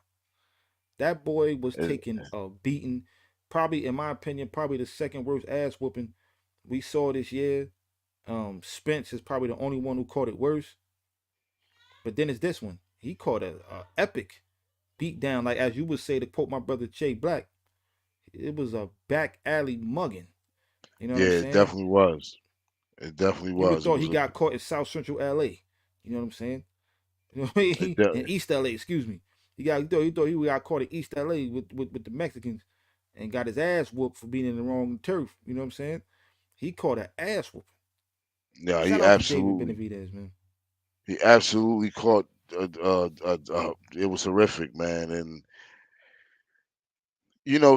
[SPEAKER 2] That boy was
[SPEAKER 1] It,
[SPEAKER 2] taking a beating, probably in my opinion, probably the second worst ass whooping we saw this year. Spence is probably the only one who caught it worse. But then it's this one. He caught a epic beat down, like as you would say to quote my brother Jay Black. It was a back alley mugging. You know what
[SPEAKER 1] yeah,
[SPEAKER 2] I'm
[SPEAKER 1] it
[SPEAKER 2] saying?
[SPEAKER 1] definitely was. It definitely
[SPEAKER 2] You would have
[SPEAKER 1] was. It
[SPEAKER 2] thought he
[SPEAKER 1] was a.
[SPEAKER 2] got caught in South Central LA. You know what I'm saying?
[SPEAKER 1] It
[SPEAKER 2] In
[SPEAKER 1] de-
[SPEAKER 2] East LA, excuse me. He thought he got caught in East LA with the Mexicans and got his ass whooped for being in the wrong turf. You know what I'm saying? He caught an ass whooping.
[SPEAKER 1] yeah,
[SPEAKER 2] Shout out to David Benavidez, man.
[SPEAKER 1] he absolutely caught. It was horrific, man. And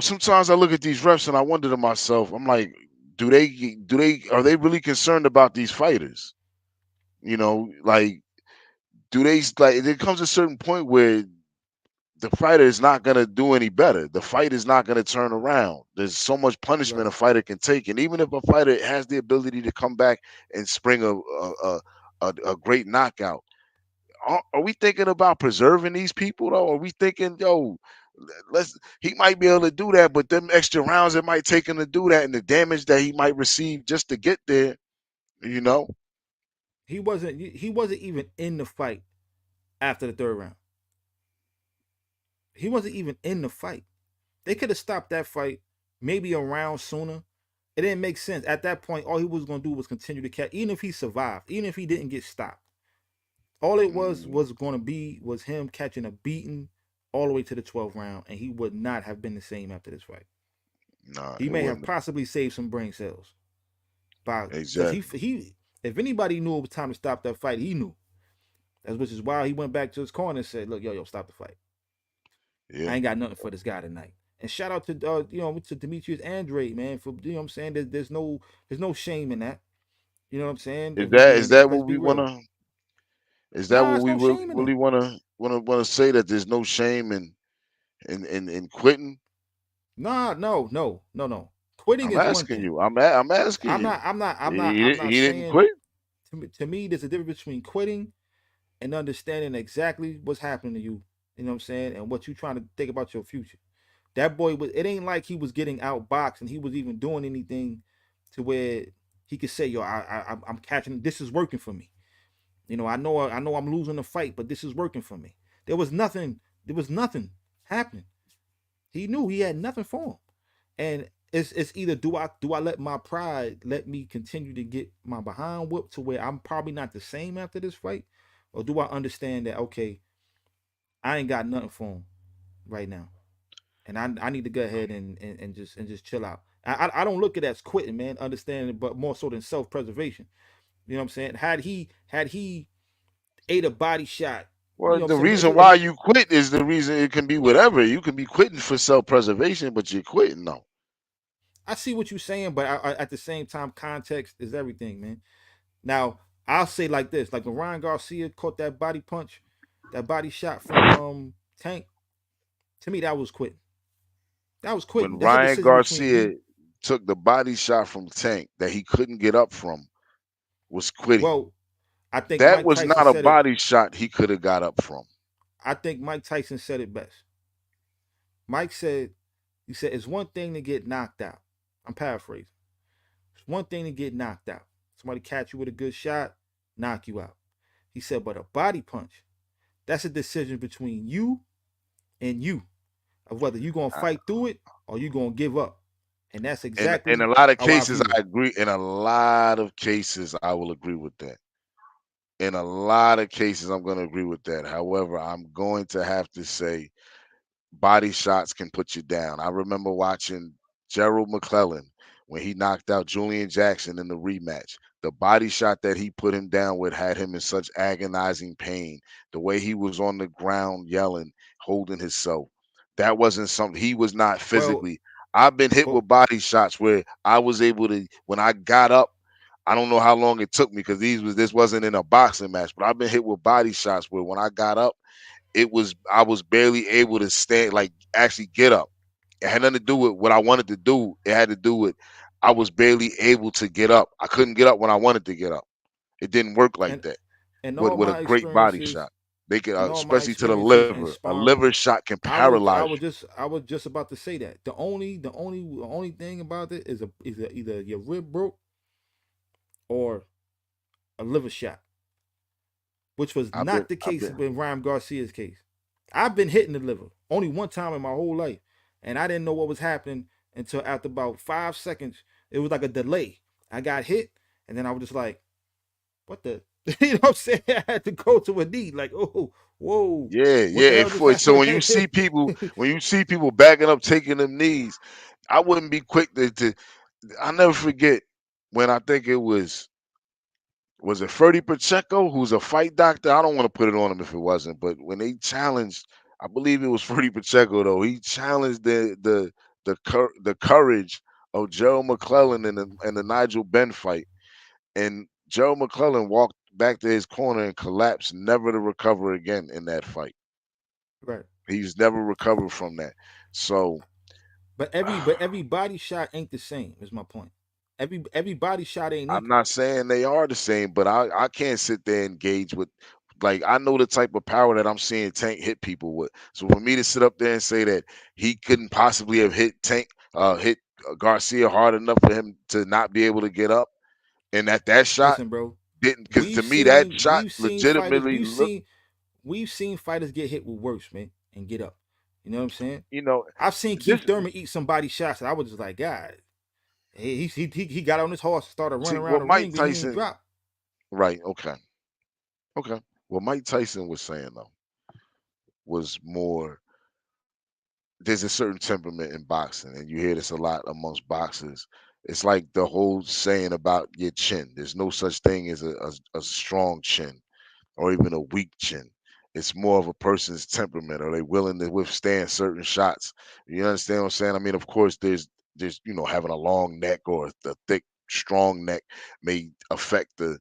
[SPEAKER 1] sometimes I look at these refs and I wonder to myself, I'm like, are they really concerned about these fighters? Like, do they like? There comes a certain point where the fighter is not going to do any better. The fight is not going to turn around. There's so much punishment
[SPEAKER 2] Right.
[SPEAKER 1] a fighter can take, and even if a fighter has the ability to come back and spring a great knockout, are we thinking about preserving these people though? Are we thinking, yo, let's he might be able to do that, but them extra rounds it might take him to do that, and the damage that he might receive just to get there, you know?
[SPEAKER 2] He wasn't even in the fight after the third round. He wasn't even in the fight. They could have stopped that fight maybe a round sooner. It didn't make sense. At that point, all he was gonna do was continue to catch, even if he survived, even if he didn't get stopped. All it
[SPEAKER 1] Mm,
[SPEAKER 2] was gonna be was him catching a beating all the way to the 12th round, and he would not have been the same after this fight.
[SPEAKER 1] nah,
[SPEAKER 2] He
[SPEAKER 1] it
[SPEAKER 2] may have
[SPEAKER 1] wouldn't.
[SPEAKER 2] possibly saved some brain cells by because
[SPEAKER 1] Exactly.
[SPEAKER 2] he if anybody knew it was time to stop that fight, he knew. That's which is why he went back to his corner and said, "Look, yo, stop the fight. I
[SPEAKER 1] Yeah.
[SPEAKER 2] ain't got nothing for this guy tonight." And shout out to to Demetrius Andrade, man, for you know what I'm saying. There's no shame in that. You know what I'm saying?
[SPEAKER 1] Is
[SPEAKER 2] If we
[SPEAKER 1] that is
[SPEAKER 2] being
[SPEAKER 1] that
[SPEAKER 2] let's
[SPEAKER 1] what
[SPEAKER 2] be
[SPEAKER 1] we
[SPEAKER 2] real.
[SPEAKER 1] wanna? Is that
[SPEAKER 2] Nah,
[SPEAKER 1] what
[SPEAKER 2] there's
[SPEAKER 1] we
[SPEAKER 2] no shame in
[SPEAKER 1] really
[SPEAKER 2] that.
[SPEAKER 1] wanna say, that there's no shame in quitting?
[SPEAKER 2] Nah, no. Quitting
[SPEAKER 1] I'm
[SPEAKER 2] is one
[SPEAKER 1] asking
[SPEAKER 2] thing.
[SPEAKER 1] you. I'm asking
[SPEAKER 2] I'm
[SPEAKER 1] you.
[SPEAKER 2] not. I'm not. I'm not.
[SPEAKER 1] He
[SPEAKER 2] I'm
[SPEAKER 1] didn't
[SPEAKER 2] not
[SPEAKER 1] he didn't
[SPEAKER 2] saying.
[SPEAKER 1] quit.
[SPEAKER 2] To me, there's a difference between quitting and understanding exactly what's happening to you. You know what I'm saying, and what you trying to think about your future. That boy was. It ain't like he was getting outboxed and he was even doing anything to where he could say, "Yo, I'm catching. This is working for me." I know I'm losing the fight, but this is working for me. There was nothing. There was nothing happening. He knew he had nothing for him, and it's either do I let my pride let me continue to get my behind whooped to where I'm probably not the same after this fight, or do I understand that okay, I ain't got nothing for him right now, and I need to go ahead and just chill out. I don't look at it as quitting, man. Understanding, but more so than self preservation. You know what I'm saying? Had he ate a body shot, you
[SPEAKER 1] Well,
[SPEAKER 2] know what
[SPEAKER 1] the
[SPEAKER 2] I'm saying?
[SPEAKER 1] reason why you quit is the reason. It can be whatever. You can be quitting for self preservation, but you're quitting though.
[SPEAKER 2] I see what you're saying, but at the same time, context is everything, man. Now, I'll say like this: like when Ryan Garcia caught that body punch, that body shot from Tank, to me that was quitting. That was
[SPEAKER 1] When
[SPEAKER 2] quitting. That's a
[SPEAKER 1] Ryan
[SPEAKER 2] decision between
[SPEAKER 1] Garcia
[SPEAKER 2] you.
[SPEAKER 1] took the body shot from Tank that he couldn't get up from, was quitting.
[SPEAKER 2] Well, I think
[SPEAKER 1] That
[SPEAKER 2] Mike
[SPEAKER 1] was
[SPEAKER 2] Tyson
[SPEAKER 1] not a
[SPEAKER 2] said it.
[SPEAKER 1] body shot he could have got up from.
[SPEAKER 2] I think Mike Tyson said it best. Mike said, he said, it's one thing to get knocked out. I'm paraphrasing. It's one thing to get knocked out. Somebody catch you with a good shot, knock you out. He said, but a body punch, that's a decision between you and you of whether you're gonna
[SPEAKER 1] I-
[SPEAKER 2] fight through it or you're gonna give up. And that's
[SPEAKER 1] In a
[SPEAKER 2] exactly
[SPEAKER 1] lot of
[SPEAKER 2] how I
[SPEAKER 1] cases,
[SPEAKER 2] view
[SPEAKER 1] I
[SPEAKER 2] it.
[SPEAKER 1] agree. In a lot of cases, I will agree with that. In a lot of cases, I'm going to agree with that. However, I'm going to have to say body shots can put you down. I remember watching Gerald McClellan when he knocked out Julian Jackson in the rematch. The body shot that he put him down with had him in such agonizing pain. The way he was on the ground yelling, holding himself. That wasn't something he was not
[SPEAKER 2] Well,
[SPEAKER 1] physically. I've been hit
[SPEAKER 2] but
[SPEAKER 1] with body shots where I was able to, when I got up, I don't know how long it took me because this wasn't in a boxing match, but I've been hit with body shots where when I got up, I was barely able to stand, like actually get up. It had nothing to do with what I wanted to do. It had to do with I was barely able to get up. I couldn't get up when I wanted to get up. It didn't work like
[SPEAKER 2] and
[SPEAKER 1] that
[SPEAKER 2] and
[SPEAKER 1] with
[SPEAKER 2] all
[SPEAKER 1] a
[SPEAKER 2] my
[SPEAKER 1] great body
[SPEAKER 2] experiences
[SPEAKER 1] shot. They could,
[SPEAKER 2] and all my
[SPEAKER 1] especially to the
[SPEAKER 2] experiences in
[SPEAKER 1] liver. A liver
[SPEAKER 2] sparring,
[SPEAKER 1] shot can
[SPEAKER 2] I was I
[SPEAKER 1] paralyze
[SPEAKER 2] was
[SPEAKER 1] you.
[SPEAKER 2] just I was just about to say that. The only thing about it is either your rib broke or a liver shot, which was not the
[SPEAKER 1] I've
[SPEAKER 2] case
[SPEAKER 1] been,
[SPEAKER 2] in Ryan Garcia's case. I've been hitting the liver only one time in my whole life, and I didn't know what was happening until after about 5 seconds. It was like a delay. I got hit, and then I was just like, "What the?" You know what I'm saying? I had to go to a knee, like, "Oh, whoa,
[SPEAKER 1] yeah,
[SPEAKER 2] what
[SPEAKER 1] yeah.
[SPEAKER 2] the hell just
[SPEAKER 1] So
[SPEAKER 2] happened?"
[SPEAKER 1] when you see people backing up, taking them knees, I wouldn't be quick to. I never forget when I think it was it Ferdy Pacheco, who's a fight doctor? I don't want to put it on him if it wasn't, but when they challenged, I believe it was Ferdy Pacheco though. He challenged the courage of Gerald McClellan in the Nigel Benn fight, and Gerald McClellan walked back to his corner and collapsed, never to recover again in that fight.
[SPEAKER 2] Right.
[SPEAKER 1] He's never recovered from that. So
[SPEAKER 2] But every body shot ain't the same. Is my point. Every body shot ain't
[SPEAKER 1] I'm
[SPEAKER 2] equal.
[SPEAKER 1] not saying they are the same, but I can't sit there and gauge with, like, I know the type of power that I'm seeing Tank hit people with. So for me to sit up there and say that he couldn't possibly have hit Garcia hard enough for him to not be able to get up, and that shot
[SPEAKER 2] Listen, bro.
[SPEAKER 1] didn't, because to
[SPEAKER 2] We've
[SPEAKER 1] me that
[SPEAKER 2] seen
[SPEAKER 1] shot
[SPEAKER 2] we've seen fighters.
[SPEAKER 1] legitimately
[SPEAKER 2] We've
[SPEAKER 1] looked,
[SPEAKER 2] seen we've seen fighters get hit with worse, man, and get up. You know what I'm saying?
[SPEAKER 1] you know,
[SPEAKER 2] I've seen
[SPEAKER 1] this,
[SPEAKER 2] Keith Thurman eat somebody shots. And I was just like, God, he got on his horse, started
[SPEAKER 1] see
[SPEAKER 2] running around
[SPEAKER 1] what
[SPEAKER 2] the
[SPEAKER 1] Mike
[SPEAKER 2] ring, but he ain't
[SPEAKER 1] Tyson,
[SPEAKER 2] dropped.
[SPEAKER 1] right? Okay, okay. What Mike Tyson was saying though was more, there's a certain temperament in boxing, and you hear this a lot amongst boxers. It's like the whole saying about your chin. There's no such thing as a strong chin or even a weak chin. It's more of a person's temperament. Are they willing to withstand certain shots? You understand what I'm saying? I mean, of course, there's having a long neck or a thick, strong neck may affect the,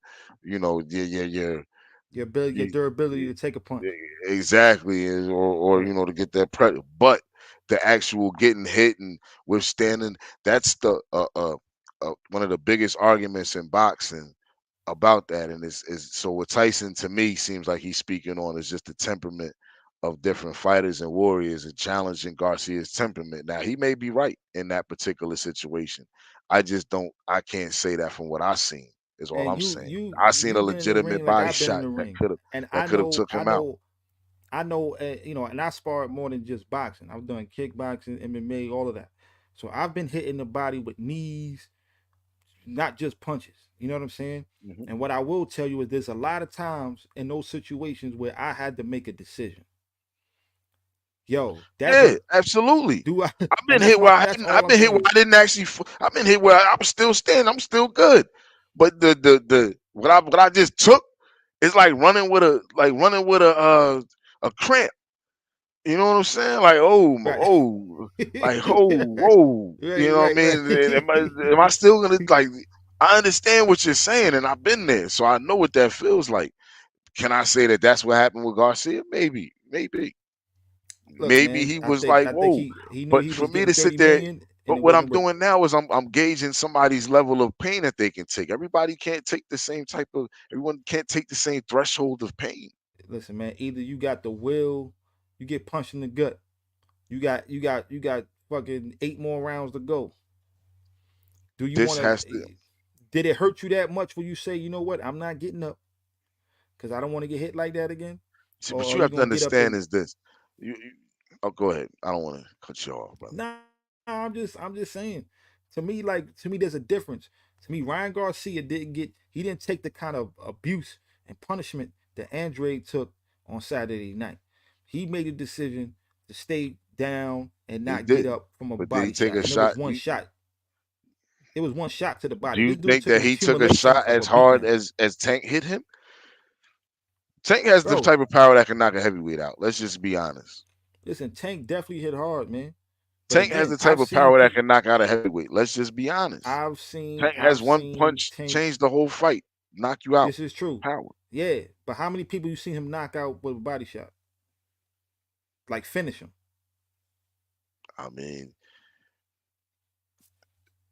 [SPEAKER 2] Your durability
[SPEAKER 1] your
[SPEAKER 2] to take a punch.
[SPEAKER 1] exactly, or
[SPEAKER 2] Right.
[SPEAKER 1] to get that pressure. But the actual getting hit and withstanding, that's the one of the biggest arguments in boxing about that. And is so what Tyson to me seems like he's speaking on is just the temperament of different fighters and warriors and challenging Garcia's temperament. Now he may be right in that particular situation. I can't say that from what I seen, is all
[SPEAKER 2] And
[SPEAKER 1] I'm
[SPEAKER 2] you
[SPEAKER 1] saying.
[SPEAKER 2] you
[SPEAKER 1] I seen a
[SPEAKER 2] you've been in the
[SPEAKER 1] legitimate
[SPEAKER 2] ring like
[SPEAKER 1] body
[SPEAKER 2] I've been in
[SPEAKER 1] shot
[SPEAKER 2] the
[SPEAKER 1] that
[SPEAKER 2] ring,
[SPEAKER 1] could have
[SPEAKER 2] and
[SPEAKER 1] that could have took
[SPEAKER 2] I
[SPEAKER 1] him out.
[SPEAKER 2] know I know, and I sparred more than just boxing. I've done kickboxing, MMA, all of that. So I've been hitting the body with knees, not just punches. You know what I'm saying?
[SPEAKER 1] Mhm.
[SPEAKER 2] And what I will tell you is there's a lot of times in those situations where I had to make a decision. Yo, that
[SPEAKER 1] Yeah,
[SPEAKER 2] hurt.
[SPEAKER 1] absolutely.
[SPEAKER 2] Do I?
[SPEAKER 1] I've been
[SPEAKER 2] And that's
[SPEAKER 1] hit
[SPEAKER 2] my
[SPEAKER 1] where I
[SPEAKER 2] that's
[SPEAKER 1] hadn't.
[SPEAKER 2] all
[SPEAKER 1] I've
[SPEAKER 2] I'm
[SPEAKER 1] been hit where
[SPEAKER 2] saying.
[SPEAKER 1] I didn't actually. I've been hit where I'm still standing. I'm still good. But the what I just took is like running with a cramp. You know what I'm saying? Like,
[SPEAKER 2] Right.
[SPEAKER 1] whoa. You
[SPEAKER 2] right,
[SPEAKER 1] know what I
[SPEAKER 2] right,
[SPEAKER 1] mean?
[SPEAKER 2] right.
[SPEAKER 1] Am I still gonna, like? I understand what you're saying, and I've been there, so I know what that feels like. Can I say that that's what happened with Garcia?
[SPEAKER 2] Look,
[SPEAKER 1] Maybe
[SPEAKER 2] man,
[SPEAKER 1] he
[SPEAKER 2] I
[SPEAKER 1] was
[SPEAKER 2] think
[SPEAKER 1] like,
[SPEAKER 2] I think
[SPEAKER 1] whoa.
[SPEAKER 2] he knew
[SPEAKER 1] But
[SPEAKER 2] he
[SPEAKER 1] for
[SPEAKER 2] was
[SPEAKER 1] me
[SPEAKER 2] getting
[SPEAKER 1] to sit
[SPEAKER 2] 30
[SPEAKER 1] there,
[SPEAKER 2] million and
[SPEAKER 1] but
[SPEAKER 2] it
[SPEAKER 1] what I'm
[SPEAKER 2] wasn't worth it.
[SPEAKER 1] doing now is I'm gauging somebody's level of pain that they can take. Everybody can't take the same type of. Everyone can't take the same threshold of pain.
[SPEAKER 2] Listen, man, either you got the will, you get punched in the gut. You got fucking 8 more rounds to go. Do you
[SPEAKER 1] This
[SPEAKER 2] want
[SPEAKER 1] has to.
[SPEAKER 2] to? Did it hurt you that much where you say, you know what, I'm not getting up because I don't want to get hit like that again,
[SPEAKER 1] See,
[SPEAKER 2] or
[SPEAKER 1] what
[SPEAKER 2] are
[SPEAKER 1] you
[SPEAKER 2] you
[SPEAKER 1] have to
[SPEAKER 2] gonna get up
[SPEAKER 1] understand
[SPEAKER 2] and
[SPEAKER 1] is this. Oh, go ahead. I don't want to cut you off, brother.
[SPEAKER 2] nah? I'm just saying. To me, there's a difference. To me, Ryan Garcia didn't take the kind of abuse and punishment that Andrade took on Saturday night. He made a decision to stay down and
[SPEAKER 1] He
[SPEAKER 2] not get
[SPEAKER 1] didn't.
[SPEAKER 2] up from a
[SPEAKER 1] But did he
[SPEAKER 2] body
[SPEAKER 1] take
[SPEAKER 2] shot.
[SPEAKER 1] a
[SPEAKER 2] And it was
[SPEAKER 1] shot?
[SPEAKER 2] one shot. It was one shot to the
[SPEAKER 1] Do
[SPEAKER 2] body.
[SPEAKER 1] you
[SPEAKER 2] This dude
[SPEAKER 1] think
[SPEAKER 2] took
[SPEAKER 1] that
[SPEAKER 2] an
[SPEAKER 1] he took a
[SPEAKER 2] accumulation
[SPEAKER 1] shot
[SPEAKER 2] of a
[SPEAKER 1] as
[SPEAKER 2] beat
[SPEAKER 1] hard
[SPEAKER 2] down,
[SPEAKER 1] as Tank hit him? Tank has the
[SPEAKER 2] bro.
[SPEAKER 1] type of power that can knock a heavyweight out. Let's just be honest.
[SPEAKER 2] Listen, Tank definitely hit hard, man. But
[SPEAKER 1] Tank has
[SPEAKER 2] again,
[SPEAKER 1] the type of power that can knock out a heavyweight. Let's just be honest. Tank has
[SPEAKER 2] I've
[SPEAKER 1] one
[SPEAKER 2] seen
[SPEAKER 1] punch,
[SPEAKER 2] Tank.
[SPEAKER 1] change the whole fight, knock you out.
[SPEAKER 2] This is true.
[SPEAKER 1] Power.
[SPEAKER 2] Yeah, but how many people you seen him knock out with a body shot? Like finish him.
[SPEAKER 1] I mean,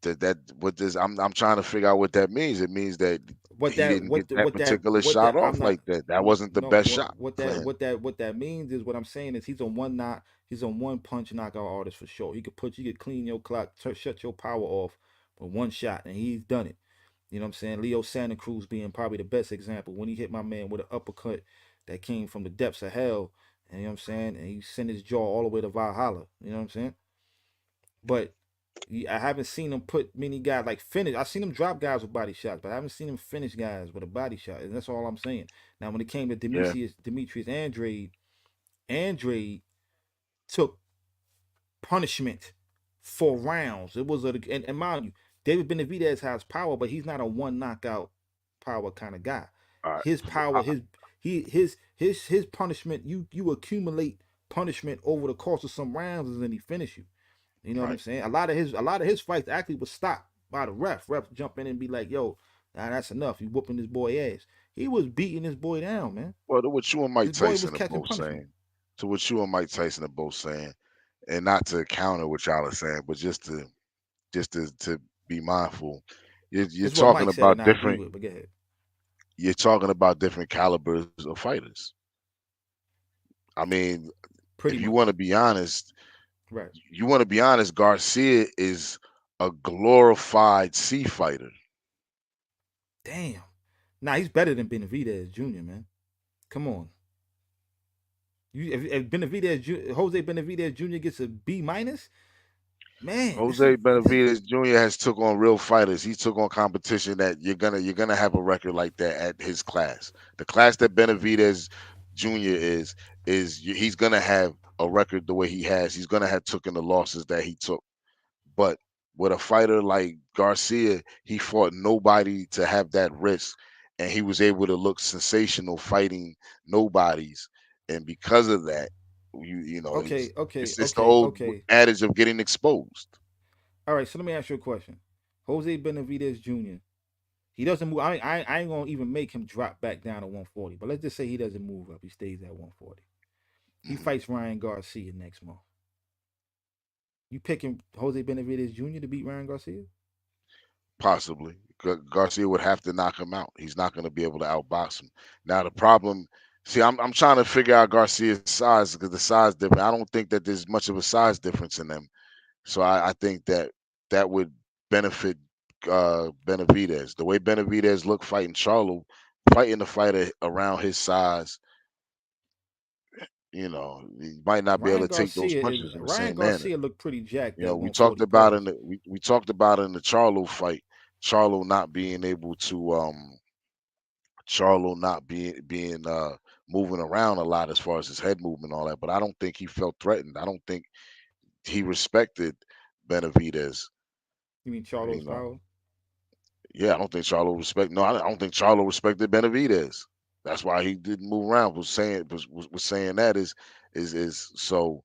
[SPEAKER 1] that what this I'm trying to figure out what that means. It means that
[SPEAKER 2] What
[SPEAKER 1] he
[SPEAKER 2] that
[SPEAKER 1] didn't get that
[SPEAKER 2] what that
[SPEAKER 1] particular
[SPEAKER 2] what
[SPEAKER 1] shot
[SPEAKER 2] that I'm
[SPEAKER 1] off
[SPEAKER 2] not
[SPEAKER 1] like that. That
[SPEAKER 2] no
[SPEAKER 1] wasn't the
[SPEAKER 2] no
[SPEAKER 1] best
[SPEAKER 2] what
[SPEAKER 1] shot
[SPEAKER 2] what
[SPEAKER 1] for
[SPEAKER 2] that
[SPEAKER 1] him.
[SPEAKER 2] what that what that means is what I'm saying is he's a one punch knockout artist for sure. He could clean your clock, shut your power off with one shot, and he's done it. You know what I'm saying? Leo Santa Cruz being probably the best example when he hit my man with an uppercut that came from the depths of hell. And you know what I'm saying? And he sent his jaw all the way to Valhalla. You know what I'm saying? But I haven't seen him put many guys like finish. I've seen him drop guys with body shots, but I haven't seen him finish guys with a body shot. And that's all I'm saying. Now, when it came to
[SPEAKER 1] Yeah.
[SPEAKER 2] Demetrius Andrade, Andrade took punishment for rounds. It was and mind you, David Benavidez has power, but he's not a one knockout power kind of guy.
[SPEAKER 1] All right.
[SPEAKER 2] His power, his punishment, you accumulate punishment over the course of some rounds, and then he finish you. You know what I'm
[SPEAKER 1] Right.
[SPEAKER 2] saying? A lot of his fights actually was stopped by the ref. Refs jump in and be like, "Yo, nah, that's enough. You whooping this boy ass." He was beating this boy down, man.
[SPEAKER 1] Well, what you and Mike
[SPEAKER 2] This boy was
[SPEAKER 1] Tyson are
[SPEAKER 2] catching
[SPEAKER 1] both
[SPEAKER 2] punishment.
[SPEAKER 1] saying. to what you and Mike Tyson are both saying, and not to counter what y'all are saying, but just to be mindful. You're
[SPEAKER 2] It's what
[SPEAKER 1] talking
[SPEAKER 2] Mike said,
[SPEAKER 1] about
[SPEAKER 2] and I agree
[SPEAKER 1] different.
[SPEAKER 2] with. But go ahead.
[SPEAKER 1] You're talking about different calibers of fighters. I mean, if
[SPEAKER 2] Pretty
[SPEAKER 1] you want to
[SPEAKER 2] much.
[SPEAKER 1] be honest,
[SPEAKER 2] Right.
[SPEAKER 1] Garcia is a glorified sea fighter.
[SPEAKER 2] Damn. Nah, he's better than Benavidez Jr. Man. Come on. If Jose Benavidez Jr. gets a B minus, man, this
[SPEAKER 1] Jose
[SPEAKER 2] is
[SPEAKER 1] Benavidez Jr. has took on real fighters. He took on competition that you're gonna have a record like that at his class. The class that Benavidez Jr. he's gonna have a record the way he has. He's gonna have taken the losses that he took. But with a fighter like Garcia, he fought nobody to have that risk, and he was able to look sensational fighting nobodies. And because of that,
[SPEAKER 2] okay, okay,
[SPEAKER 1] it's the
[SPEAKER 2] okay,
[SPEAKER 1] old
[SPEAKER 2] okay.
[SPEAKER 1] adage of getting exposed.
[SPEAKER 2] All right, so let me ask you a question. Jose Benavidez Jr. He doesn't move. I ain't gonna even make him drop back down to 140. But let's just say he doesn't move up. He stays at 140. He
[SPEAKER 1] Mhm.
[SPEAKER 2] fights Ryan Garcia next month. You picking Jose Benavidez Jr. to beat Ryan Garcia?
[SPEAKER 1] Possibly. Garcia would have to knock him out. He's not going to be able to outbox him. Now the problem, see, I'm trying to figure out Garcia's size because the size difference. I don't think that there's much of a size difference in them. So I think that that would benefit Benavidez. The way Benavidez looked fighting Charlo, fighting the fighter around his size, he might not be able to take those punches in the
[SPEAKER 2] Ryan
[SPEAKER 1] same manner.
[SPEAKER 2] Garcia looked pretty jacked
[SPEAKER 1] You
[SPEAKER 2] at
[SPEAKER 1] know, we talked
[SPEAKER 2] 140.
[SPEAKER 1] about in
[SPEAKER 2] Pause.
[SPEAKER 1] the we talked about in the Charlo fight, Charlo not being able to Charlo not being moving around a lot as far as his head movement and all that, but I don't think he felt threatened. I don't think he respected Benavidez.
[SPEAKER 2] You mean
[SPEAKER 1] You
[SPEAKER 2] Charlo's
[SPEAKER 1] know,
[SPEAKER 2] power?
[SPEAKER 1] yeah, I don't think Charlo respect. No, I don't think Charlo respected Benavidez. That's why he didn't move around. Was saying that is so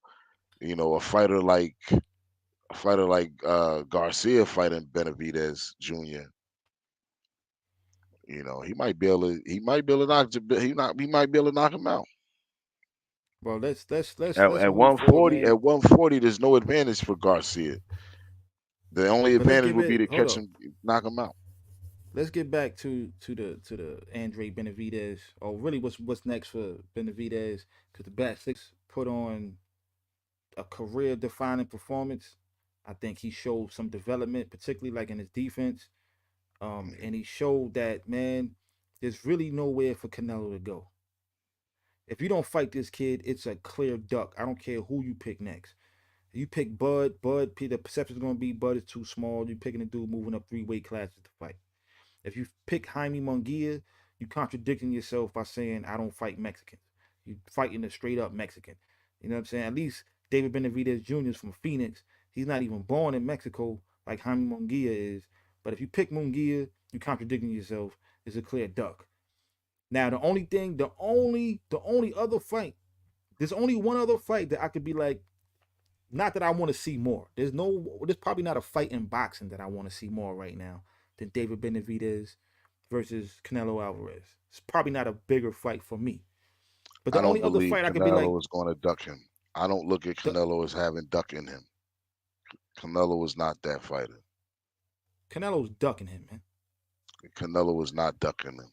[SPEAKER 1] a fighter like Garcia fighting Benavidez Jr. He might be able to he might be able to knock him out.
[SPEAKER 2] Well, let's
[SPEAKER 1] At
[SPEAKER 2] move forward,
[SPEAKER 1] 140,
[SPEAKER 2] man.
[SPEAKER 1] there's no advantage for Garcia. The only
[SPEAKER 2] But let's
[SPEAKER 1] advantage
[SPEAKER 2] give
[SPEAKER 1] would be
[SPEAKER 2] it.
[SPEAKER 1] to
[SPEAKER 2] Hold
[SPEAKER 1] catch
[SPEAKER 2] up.
[SPEAKER 1] him, knock him out.
[SPEAKER 2] Let's get back to the Andre Benavidez. Or really, what's next for Benavidez? Because the Bat Six put on a career defining performance. I think he showed some development, particularly like in his defense.
[SPEAKER 1] Mhm.
[SPEAKER 2] And he showed that, man, there's really nowhere for Canelo to go. If you don't fight this kid, it's a clear duck. I don't care who you pick next. You pick Bud, the perception is going to be Bud is too small. You picking a dude moving up 3 weight classes to fight. If you pick Jaime Munguia, you contradicting yourself by saying I don't fight Mexicans. You fighting a straight up Mexican. You know what I'm saying? At least David Benavidez Jr. is from Phoenix. He's not even born in Mexico like Jaime Munguia is. But if you pick Munguia, you contradicting yourself. It's a clear duck. Now the only thing, the only other fight, there's only one other fight that I could be like, not that I want to see more. There's probably not a fight in boxing that I want to see more right now than David Benavidez versus Canelo Alvarez. It's probably not a bigger fight for me. But the
[SPEAKER 1] I don't
[SPEAKER 2] only other
[SPEAKER 1] believe
[SPEAKER 2] fight I could be like,
[SPEAKER 1] Canelo is going to duck him. I don't look at
[SPEAKER 2] the
[SPEAKER 1] Canelo as having duck in him. Canelo is not that fighter.
[SPEAKER 2] Canelo's ducking him, man.
[SPEAKER 1] Canelo is not ducking him.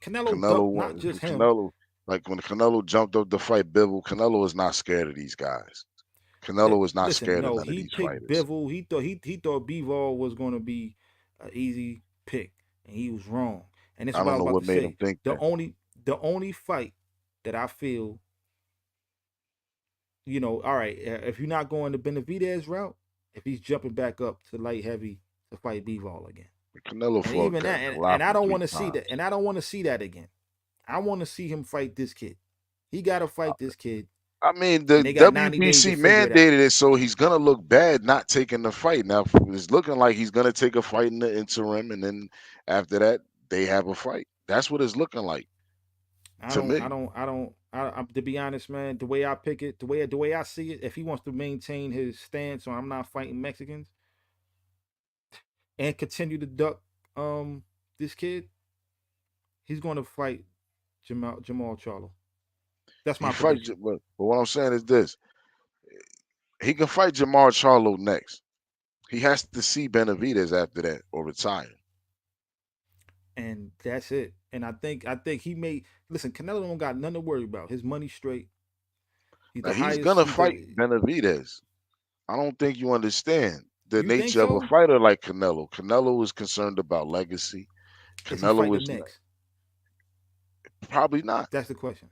[SPEAKER 2] Canelo
[SPEAKER 1] Canelo
[SPEAKER 2] ducked not
[SPEAKER 1] went.
[SPEAKER 2] just him.
[SPEAKER 1] Canelo, like when Canelo jumped up to fight Bivol, Canelo is not scared of these guys. Canelo is not
[SPEAKER 2] Listen,
[SPEAKER 1] scared of
[SPEAKER 2] no,
[SPEAKER 1] none of
[SPEAKER 2] he
[SPEAKER 1] these
[SPEAKER 2] picked
[SPEAKER 1] fighters.
[SPEAKER 2] Bivol. He thought Bivol was going to be an easy pick, and he was wrong. And this is
[SPEAKER 1] I
[SPEAKER 2] what I
[SPEAKER 1] don't
[SPEAKER 2] was
[SPEAKER 1] know
[SPEAKER 2] about
[SPEAKER 1] what
[SPEAKER 2] to
[SPEAKER 1] made him
[SPEAKER 2] say.
[SPEAKER 1] think
[SPEAKER 2] The
[SPEAKER 1] that.
[SPEAKER 2] only the only fight that I feel, all right, if you're not going the Benavidez route, if he's jumping back up to light heavy to fight Bivol again,
[SPEAKER 1] Canelo
[SPEAKER 2] and
[SPEAKER 1] fought
[SPEAKER 2] even that, and I
[SPEAKER 1] Galapa
[SPEAKER 2] don't
[SPEAKER 1] three
[SPEAKER 2] want to see that,
[SPEAKER 1] times.
[SPEAKER 2] and I don't want to see that again. I want to see him fight this kid. He got to fight this kid,
[SPEAKER 1] I mean,
[SPEAKER 2] and
[SPEAKER 1] the
[SPEAKER 2] they got 90 days to
[SPEAKER 1] WBC
[SPEAKER 2] figure it out.
[SPEAKER 1] mandated it, so he's gonna look bad not taking the fight. Now it's looking like he's gonna take a fight in the interim, and then after that they have a fight. That's what it's looking like
[SPEAKER 2] I
[SPEAKER 1] to
[SPEAKER 2] don't, I
[SPEAKER 1] me.
[SPEAKER 2] don't, I don't. To be honest, man, the way I pick it, the way I see it, if he wants to maintain his stance on I'm not fighting Mexicans and continue to duck this kid, he's going to fight Jermall Charlo. That's
[SPEAKER 1] He
[SPEAKER 2] my
[SPEAKER 1] fights,
[SPEAKER 2] prediction.
[SPEAKER 1] but what I'm saying is this: he can fight Jermall Charlo next. He has to see Benavidez after that or retire.
[SPEAKER 2] And that's it. And I think he made listen, Canelo don't got nothing to worry about. His money straight. He's
[SPEAKER 1] Now
[SPEAKER 2] the
[SPEAKER 1] he's
[SPEAKER 2] highest.
[SPEAKER 1] gonna
[SPEAKER 2] He's
[SPEAKER 1] fight
[SPEAKER 2] the.
[SPEAKER 1] Benavidez. I don't think you understand the
[SPEAKER 2] You think
[SPEAKER 1] nature of a
[SPEAKER 2] so?
[SPEAKER 1] fighter like Canelo. Canelo is concerned about legacy.
[SPEAKER 2] Is he
[SPEAKER 1] Canelo
[SPEAKER 2] fighting
[SPEAKER 1] is
[SPEAKER 2] next?
[SPEAKER 1] probably not.
[SPEAKER 2] That's the question.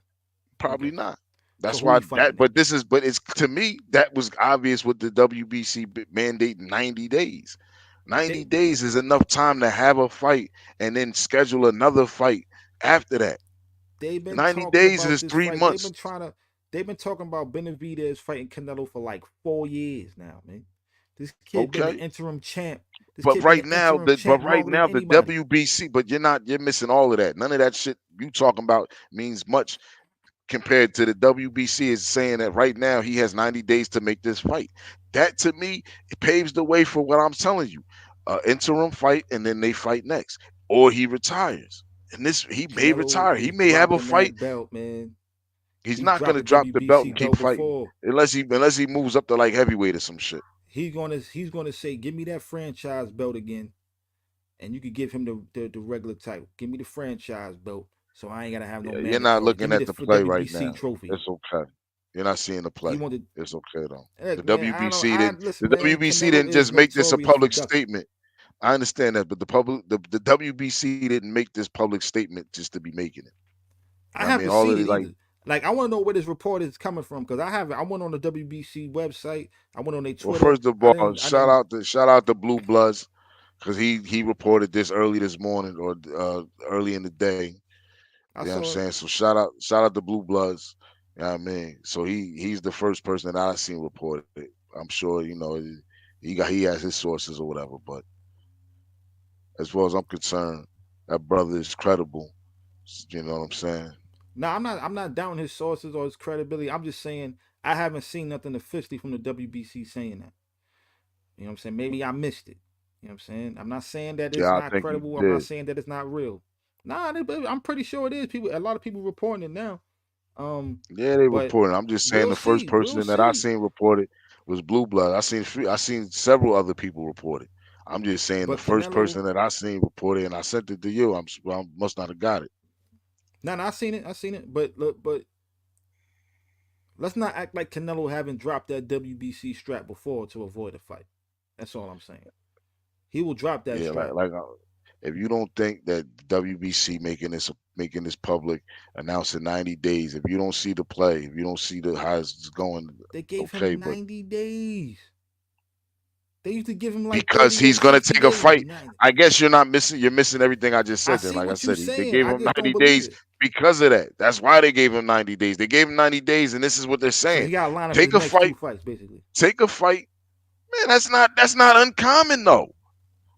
[SPEAKER 1] Probably
[SPEAKER 2] Okay.
[SPEAKER 1] not.
[SPEAKER 2] So
[SPEAKER 1] That's
[SPEAKER 2] who
[SPEAKER 1] why
[SPEAKER 2] he fighting
[SPEAKER 1] that. But
[SPEAKER 2] next?
[SPEAKER 1] this is. But it's to me that was obvious with the WBC mandate 90 days.
[SPEAKER 2] They
[SPEAKER 1] 90 days is enough time to have a fight and then schedule another fight after that.
[SPEAKER 2] they've been
[SPEAKER 1] 90
[SPEAKER 2] talking
[SPEAKER 1] days
[SPEAKER 2] about
[SPEAKER 1] is
[SPEAKER 2] this
[SPEAKER 1] three
[SPEAKER 2] fight. They've
[SPEAKER 1] months.
[SPEAKER 2] been trying to. They've been talking about Benavidez fighting Canelo for like 4 years now, man. This kid been the
[SPEAKER 1] Okay.
[SPEAKER 2] interim champ. This
[SPEAKER 1] But
[SPEAKER 2] kid been
[SPEAKER 1] right
[SPEAKER 2] the
[SPEAKER 1] now,
[SPEAKER 2] interim champ longer than
[SPEAKER 1] the
[SPEAKER 2] anybody.
[SPEAKER 1] WBC, but you're missing all of that. None of that shit you talking about means much compared to the WBC is saying that right now he has 90 days to make this fight. That to me it paves the way for what I'm telling you. Interim fight and then they fight next. Or he retires. And this he may
[SPEAKER 2] Canelo
[SPEAKER 1] retire. He
[SPEAKER 2] is
[SPEAKER 1] may have a
[SPEAKER 2] dropping
[SPEAKER 1] fight.
[SPEAKER 2] that belt, man.
[SPEAKER 1] He's
[SPEAKER 2] He
[SPEAKER 1] not
[SPEAKER 2] dropped
[SPEAKER 1] gonna
[SPEAKER 2] the
[SPEAKER 1] drop the belt
[SPEAKER 2] WBC
[SPEAKER 1] and keep
[SPEAKER 2] belt
[SPEAKER 1] fighting.
[SPEAKER 2] before.
[SPEAKER 1] Unless he moves up to like heavyweight or some shit.
[SPEAKER 2] He's gonna say, "Give me that franchise belt again," and you could give him the regular title. Give me the franchise belt, so I ain't gotta have no
[SPEAKER 1] Yeah, you're not
[SPEAKER 2] mandatory. Give
[SPEAKER 1] looking
[SPEAKER 2] me
[SPEAKER 1] at
[SPEAKER 2] the
[SPEAKER 1] the play right
[SPEAKER 2] WBC
[SPEAKER 1] now.
[SPEAKER 2] trophy.
[SPEAKER 1] It's okay. You're not seeing the
[SPEAKER 2] He
[SPEAKER 1] play.
[SPEAKER 2] wanted.
[SPEAKER 1] It's okay though.
[SPEAKER 2] Heck, man, I don't. I
[SPEAKER 1] The
[SPEAKER 2] listen, man.
[SPEAKER 1] WBC
[SPEAKER 2] Canelo
[SPEAKER 1] didn't
[SPEAKER 2] is
[SPEAKER 1] just make this a
[SPEAKER 2] notorious for
[SPEAKER 1] public
[SPEAKER 2] ducking.
[SPEAKER 1] statement. I understand that, but the WBC didn't make this public statement just to be making it.
[SPEAKER 2] I
[SPEAKER 1] I mean,
[SPEAKER 2] haven't
[SPEAKER 1] all of
[SPEAKER 2] seen
[SPEAKER 1] the
[SPEAKER 2] it
[SPEAKER 1] like.
[SPEAKER 2] either. Like, I want to know where this report is coming from because I haven't. I went on the WBC website. I went on their
[SPEAKER 1] Well,
[SPEAKER 2] Twitter.
[SPEAKER 1] first of
[SPEAKER 2] I
[SPEAKER 1] all,
[SPEAKER 2] didn't. I didn't.
[SPEAKER 1] shout out to Blue Bloods because he reported this early this morning or early in the day. You
[SPEAKER 2] I
[SPEAKER 1] know what I'm
[SPEAKER 2] saw it.
[SPEAKER 1] saying? So shout out to Blue Bloods. You know what I mean? So he's the first person that I seen report it. I'm sure he has his sources or whatever, but as far as I'm concerned, that brother is credible. You know what I'm saying?
[SPEAKER 2] No, I'm not. I'm not doubting his sources or his credibility. I'm just saying I haven't seen nothing officially from the WBC saying that. You know what I'm saying? Maybe I missed it. You know what I'm saying? I'm not saying that it's
[SPEAKER 1] Yeah, I
[SPEAKER 2] not
[SPEAKER 1] think you
[SPEAKER 2] credible. I'm not
[SPEAKER 1] did.
[SPEAKER 2] saying that it's not real. Nah, I'm pretty sure it is. A lot of people reporting it now.
[SPEAKER 1] Yeah, they
[SPEAKER 2] But
[SPEAKER 1] reported. I'm just saying
[SPEAKER 2] we'll
[SPEAKER 1] the first
[SPEAKER 2] see. We'll
[SPEAKER 1] person that I
[SPEAKER 2] see.
[SPEAKER 1] seen reported was Blue Blood. I seen several other people report it. I'm just saying the
[SPEAKER 2] But
[SPEAKER 1] first
[SPEAKER 2] Canelo,
[SPEAKER 1] person that I seen reported, and I sent it to you. I must not have got it.
[SPEAKER 2] nah, I seen it. I seen it. But look, but let's not act like Canelo haven't dropped that WBC strap before to avoid a fight. That's all I'm saying. He will drop that
[SPEAKER 1] Yeah,
[SPEAKER 2] strap.
[SPEAKER 1] if you don't think that WBC making this public, announcing 90 days, if you don't see the play, if you don't see the how it's going,
[SPEAKER 2] They gave
[SPEAKER 1] okay,
[SPEAKER 2] him
[SPEAKER 1] but
[SPEAKER 2] 90 days. They used to give him like
[SPEAKER 1] because
[SPEAKER 2] 38,
[SPEAKER 1] he's gonna
[SPEAKER 2] 60
[SPEAKER 1] take a
[SPEAKER 2] days.
[SPEAKER 1] fight. I guess you're missing everything I just
[SPEAKER 2] I
[SPEAKER 1] said then.
[SPEAKER 2] see
[SPEAKER 1] Like I
[SPEAKER 2] what you
[SPEAKER 1] said, they
[SPEAKER 2] saying.
[SPEAKER 1] gave
[SPEAKER 2] I
[SPEAKER 1] him
[SPEAKER 2] just don't
[SPEAKER 1] 90
[SPEAKER 2] believe
[SPEAKER 1] days
[SPEAKER 2] it.
[SPEAKER 1] because of that. That's why they gave him 90 days. They gave him 90 days, and this is what they're
[SPEAKER 2] So
[SPEAKER 1] saying.
[SPEAKER 2] he got to line up his
[SPEAKER 1] Take a
[SPEAKER 2] next two
[SPEAKER 1] fight,
[SPEAKER 2] fights, basically.
[SPEAKER 1] take a fight. Man, that's not uncommon though.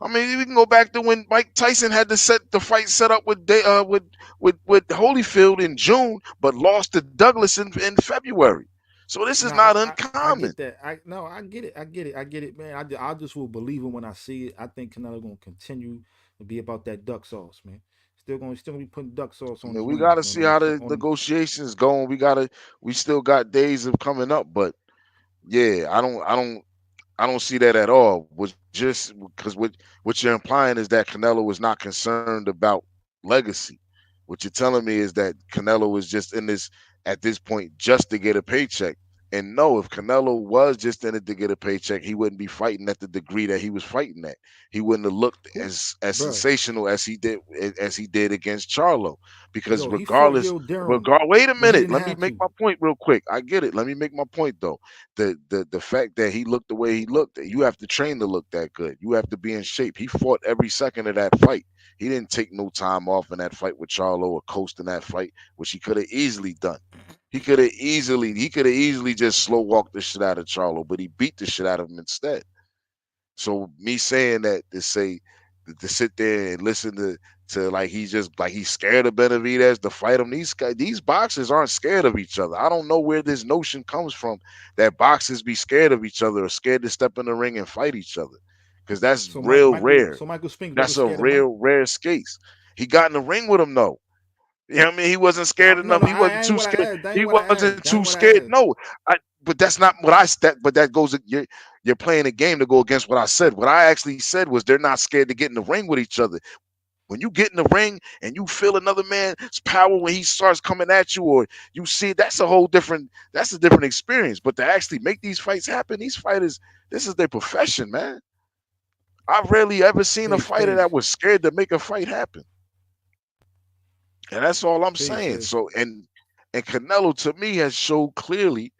[SPEAKER 1] I mean, we can go back to when Mike Tyson had the fight set up with Holyfield in June, but lost to Douglas in February. So this is
[SPEAKER 2] No,
[SPEAKER 1] not
[SPEAKER 2] I
[SPEAKER 1] uncommon.
[SPEAKER 2] get that. I get it. I get it. I get it, man. I just will believe it when I see it. I think Canelo gonna continue to be about that duck sauce, man. Still gonna be putting duck sauce
[SPEAKER 1] I
[SPEAKER 2] on
[SPEAKER 1] mean,
[SPEAKER 2] his
[SPEAKER 1] we got
[SPEAKER 2] wings,
[SPEAKER 1] to
[SPEAKER 2] man.
[SPEAKER 1] see how the
[SPEAKER 2] On
[SPEAKER 1] negotiations going. We still got days of coming up, but yeah, I don't see that at all. Was just because what you're implying is that Canelo is not concerned about legacy. What you're telling me is that Canelo is just in this at this point just to get a paycheck. And no, if Canelo was just in it to get a paycheck, he wouldn't be fighting at the degree that he was fighting at. He wouldn't have looked
[SPEAKER 2] who,
[SPEAKER 1] as
[SPEAKER 2] bruh?
[SPEAKER 1] sensational as he did against Charlo. Because
[SPEAKER 2] Yo, he fought
[SPEAKER 1] regardless,
[SPEAKER 2] Yo Durham,
[SPEAKER 1] wait a
[SPEAKER 2] but he
[SPEAKER 1] minute,
[SPEAKER 2] didn't
[SPEAKER 1] let me
[SPEAKER 2] have
[SPEAKER 1] make
[SPEAKER 2] to.
[SPEAKER 1] my point real quick. I get it. Let me make my point though. The fact that he looked the way he looked, you have to train to look that good. You have to be in shape. He fought every second of that fight. He didn't take no time off in that fight with Charlo or coast in that fight, which he could have easily done. He could have easily just slow walked the shit out of Charlo, but he beat the shit out of him instead. So me saying that to sit there and listen to like he's scared of Benavidez to fight him. These boxers aren't scared of each other. I don't know where this notion comes from that boxers be scared of each other or scared to step in the ring and fight each other. Because that's real rare.
[SPEAKER 2] So Michael Spinks
[SPEAKER 1] That's
[SPEAKER 2] wasn't
[SPEAKER 1] a
[SPEAKER 2] scared of Mike.
[SPEAKER 1] real rare case. He got in the ring with him though. You know what I mean? He wasn't scared
[SPEAKER 2] No,
[SPEAKER 1] enough.
[SPEAKER 2] no,
[SPEAKER 1] He wasn't
[SPEAKER 2] I ain't
[SPEAKER 1] too
[SPEAKER 2] what I
[SPEAKER 1] scared.
[SPEAKER 2] asked. That
[SPEAKER 1] He
[SPEAKER 2] ain't what I
[SPEAKER 1] wasn't
[SPEAKER 2] asked. That
[SPEAKER 1] too
[SPEAKER 2] ain't what I
[SPEAKER 1] scared.
[SPEAKER 2] asked.
[SPEAKER 1] No, but that's not what I said. But that goes. You're playing a game to go against what I said. What I actually said was they're not scared to get in the ring with each other. When you get in the ring and you feel another man's power when he starts coming at you, or you see, that's a whole different. That's a different experience. But to actually make these fights happen, these fighters, this is their profession, man. I've rarely ever seen a
[SPEAKER 2] Peace,
[SPEAKER 1] fighter that
[SPEAKER 2] peace,
[SPEAKER 1] was scared to make a fight happen. And that's all I'm
[SPEAKER 2] peace.
[SPEAKER 1] saying. So and Canelo to me has showed clearly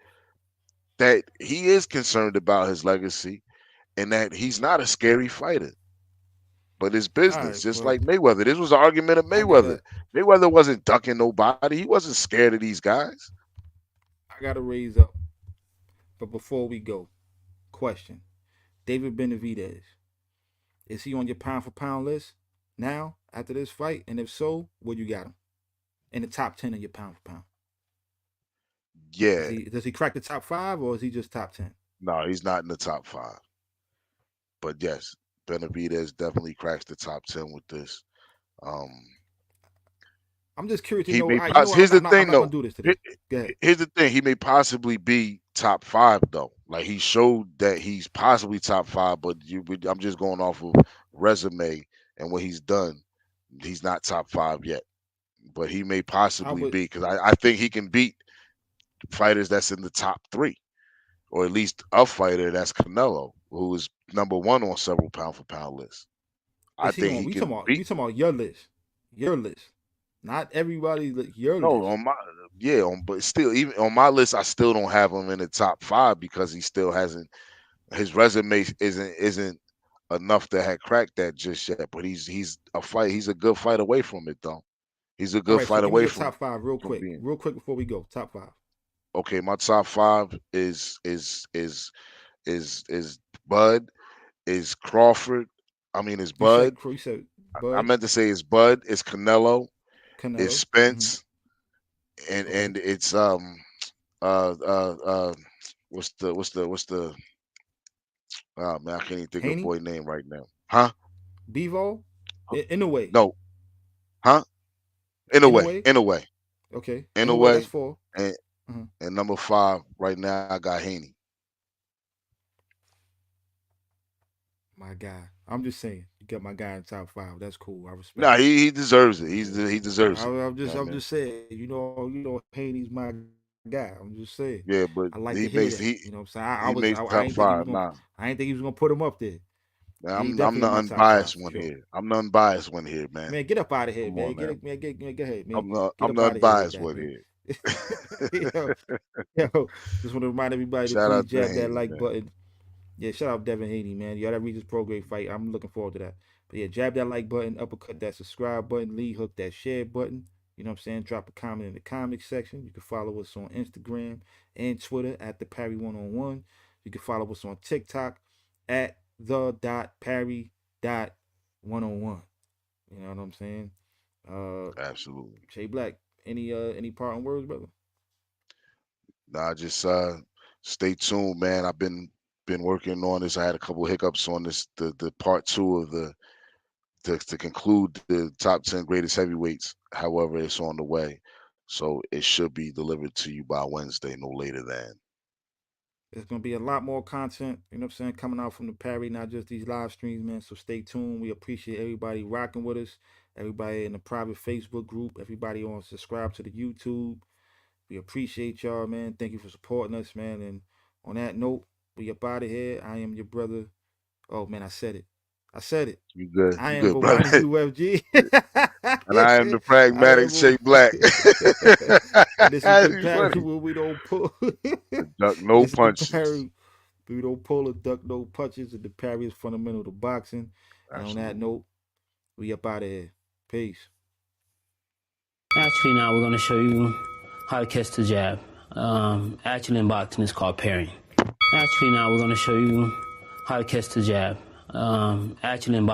[SPEAKER 1] that he is concerned about his legacy and that he's not a scary fighter, but it's
[SPEAKER 2] All
[SPEAKER 1] business,
[SPEAKER 2] right,
[SPEAKER 1] just
[SPEAKER 2] well,
[SPEAKER 1] like Mayweather. This was an argument of
[SPEAKER 2] I
[SPEAKER 1] Mayweather.
[SPEAKER 2] gotta,
[SPEAKER 1] Mayweather wasn't ducking nobody. He wasn't scared of these guys.
[SPEAKER 2] I gotta raise up. But before we go, question: David Benavidez, is he on your pound for pound list now after this fight? And if so, where you got him in the top 10 of your pound for pound? Is
[SPEAKER 1] Yeah,
[SPEAKER 2] he does he crack the top 5 or is he just top 10?
[SPEAKER 1] no, he's not in the top five. But yes, Benavidez definitely cracks the top 10 with this. Um,
[SPEAKER 2] I'm just curious to
[SPEAKER 1] he
[SPEAKER 2] know.
[SPEAKER 1] may
[SPEAKER 2] You know
[SPEAKER 1] pass.
[SPEAKER 2] what? I'm
[SPEAKER 1] Here's
[SPEAKER 2] not.
[SPEAKER 1] the
[SPEAKER 2] I'm not. I'm
[SPEAKER 1] thing,
[SPEAKER 2] not
[SPEAKER 1] though.
[SPEAKER 2] gonna do this
[SPEAKER 1] Here-
[SPEAKER 2] today. Go ahead.
[SPEAKER 1] Here's the thing. He may possibly be top five, though. Like he showed that he's possibly top five, but I'm just going off of resume and what he's done. He's not top five yet, but he may
[SPEAKER 2] I
[SPEAKER 1] possibly
[SPEAKER 2] would.
[SPEAKER 1] be because I think he can beat fighters that's in the top three, or at least a fighter that's Canelo, who is number one on several pound for pound lists. I
[SPEAKER 2] Is he
[SPEAKER 1] think
[SPEAKER 2] on?
[SPEAKER 1] he
[SPEAKER 2] We
[SPEAKER 1] can
[SPEAKER 2] talking about?
[SPEAKER 1] beat.
[SPEAKER 2] We talking about your list. Your list. Not everybody. Your
[SPEAKER 1] No,
[SPEAKER 2] list.
[SPEAKER 1] on my yeah, on but still even on my list, I still don't have him in the top five because he still hasn't. His resume isn't enough to have cracked that just yet. But he's a fight. He's a good fight away from it though. He's a
[SPEAKER 2] All
[SPEAKER 1] good
[SPEAKER 2] right. So
[SPEAKER 1] fight
[SPEAKER 2] give me
[SPEAKER 1] away
[SPEAKER 2] your top five
[SPEAKER 1] from being.
[SPEAKER 2] real quick before we go. Top five.
[SPEAKER 1] Okay, my top five is Bud, is Crawford. I mean, is Bud.
[SPEAKER 2] You said
[SPEAKER 1] I
[SPEAKER 2] Bud,
[SPEAKER 1] meant to say is Bud. Is Canelo. Is
[SPEAKER 2] Canelo. Mm-hmm.
[SPEAKER 1] Spence. And
[SPEAKER 2] Okay.
[SPEAKER 1] it's uh uh uh what's the oh man, I can't even think of the
[SPEAKER 2] Haney,
[SPEAKER 1] boy name right now. Huh?
[SPEAKER 2] Bevo, in a way,
[SPEAKER 1] No. Huh? In a
[SPEAKER 2] in a
[SPEAKER 1] way.
[SPEAKER 2] way.
[SPEAKER 1] In a way.
[SPEAKER 2] Okay,
[SPEAKER 1] In
[SPEAKER 2] in
[SPEAKER 1] a
[SPEAKER 2] a way. That's
[SPEAKER 1] way.
[SPEAKER 2] four.
[SPEAKER 1] And
[SPEAKER 2] Uh-huh.
[SPEAKER 1] and number five right now I got Haney.
[SPEAKER 2] My guy. I'm just saying. You got my guy in top five. That's cool. I respect
[SPEAKER 1] Nah,
[SPEAKER 2] it.
[SPEAKER 1] he deserves it.
[SPEAKER 2] Yeah.
[SPEAKER 1] He deserves it.
[SPEAKER 2] I'm
[SPEAKER 1] You know
[SPEAKER 2] just
[SPEAKER 1] what I
[SPEAKER 2] I'm
[SPEAKER 1] mean?
[SPEAKER 2] just saying. You know, Haney's my guy. I'm just saying.
[SPEAKER 1] Yeah, but
[SPEAKER 2] I like
[SPEAKER 1] he
[SPEAKER 2] to hear
[SPEAKER 1] makes
[SPEAKER 2] that. You know what I'm saying?
[SPEAKER 1] he makes
[SPEAKER 2] I
[SPEAKER 1] top
[SPEAKER 2] ain't think he was
[SPEAKER 1] five.
[SPEAKER 2] gonna
[SPEAKER 1] Nah.
[SPEAKER 2] I ain't think he was gonna put him up there. He
[SPEAKER 1] I'm
[SPEAKER 2] definitely
[SPEAKER 1] the
[SPEAKER 2] in my top five
[SPEAKER 1] unbiased
[SPEAKER 2] for
[SPEAKER 1] one
[SPEAKER 2] sure.
[SPEAKER 1] here. I'm the unbiased one here, man.
[SPEAKER 2] Man, get up out of here,
[SPEAKER 1] Come
[SPEAKER 2] man.
[SPEAKER 1] on, man.
[SPEAKER 2] Go ahead, man. Get
[SPEAKER 1] I'm
[SPEAKER 2] up
[SPEAKER 1] the
[SPEAKER 2] out of here with
[SPEAKER 1] unbiased
[SPEAKER 2] that,
[SPEAKER 1] one
[SPEAKER 2] man.
[SPEAKER 1] here.
[SPEAKER 2] yo, yo, just want to remind everybody to
[SPEAKER 1] Shout
[SPEAKER 2] please
[SPEAKER 1] out to
[SPEAKER 2] jab that
[SPEAKER 1] Haney,
[SPEAKER 2] like
[SPEAKER 1] man.
[SPEAKER 2] button. Yeah, shout out Devin Haney, man. Y'all that Regis Pro Grade fight. I'm looking forward to that. But yeah, jab that like button, uppercut that subscribe button, lead hook that share button. You know what I'm saying? Drop a comment in the comment section. You can follow us on Instagram and Twitter at the Parry One on One. You can follow us on TikTok at the.parry.101. You know what I'm saying? Uh
[SPEAKER 1] Absolutely.
[SPEAKER 2] Shay Black, any parting words, brother?
[SPEAKER 1] Nah, just stay tuned, man. I've been working on this. I had a couple hiccups on this, the part two of the to conclude the top 10 greatest heavyweights. However, it's on the way, so it should be delivered to you by Wednesday, no later than.
[SPEAKER 2] There's gonna be a lot more content, you know what I'm saying, coming out from the Parry, not just these live streams, man. So stay tuned. We appreciate everybody rocking with us, everybody in the private Facebook group, everybody on subscribe to the YouTube. We appreciate y'all, man. Thank you for supporting us, man. And on that note, we up out of here. I am your brother. Oh man, I said it. I said it. I
[SPEAKER 1] You
[SPEAKER 2] am
[SPEAKER 1] good, brother.
[SPEAKER 2] Gowani UFG.
[SPEAKER 1] And I am the
[SPEAKER 2] I
[SPEAKER 1] pragmatic
[SPEAKER 2] am.
[SPEAKER 1] Shea Black.
[SPEAKER 2] And this is the
[SPEAKER 1] That's
[SPEAKER 2] Parry
[SPEAKER 1] funny.
[SPEAKER 2] where we don't pull.
[SPEAKER 1] Duck
[SPEAKER 2] And
[SPEAKER 1] no
[SPEAKER 2] this is the
[SPEAKER 1] punches.
[SPEAKER 2] Parry. We don't pull or duck no punches. And the Parry is fundamental to boxing. And on that
[SPEAKER 1] Absolutely.
[SPEAKER 2] note, we up out of here. Peace.
[SPEAKER 3] Actually, now we're going to show you how to catch the jab. Actually, in boxing, it's called parrying. Actually, now we're going to show you how to catch the jab. Actually, in boxing.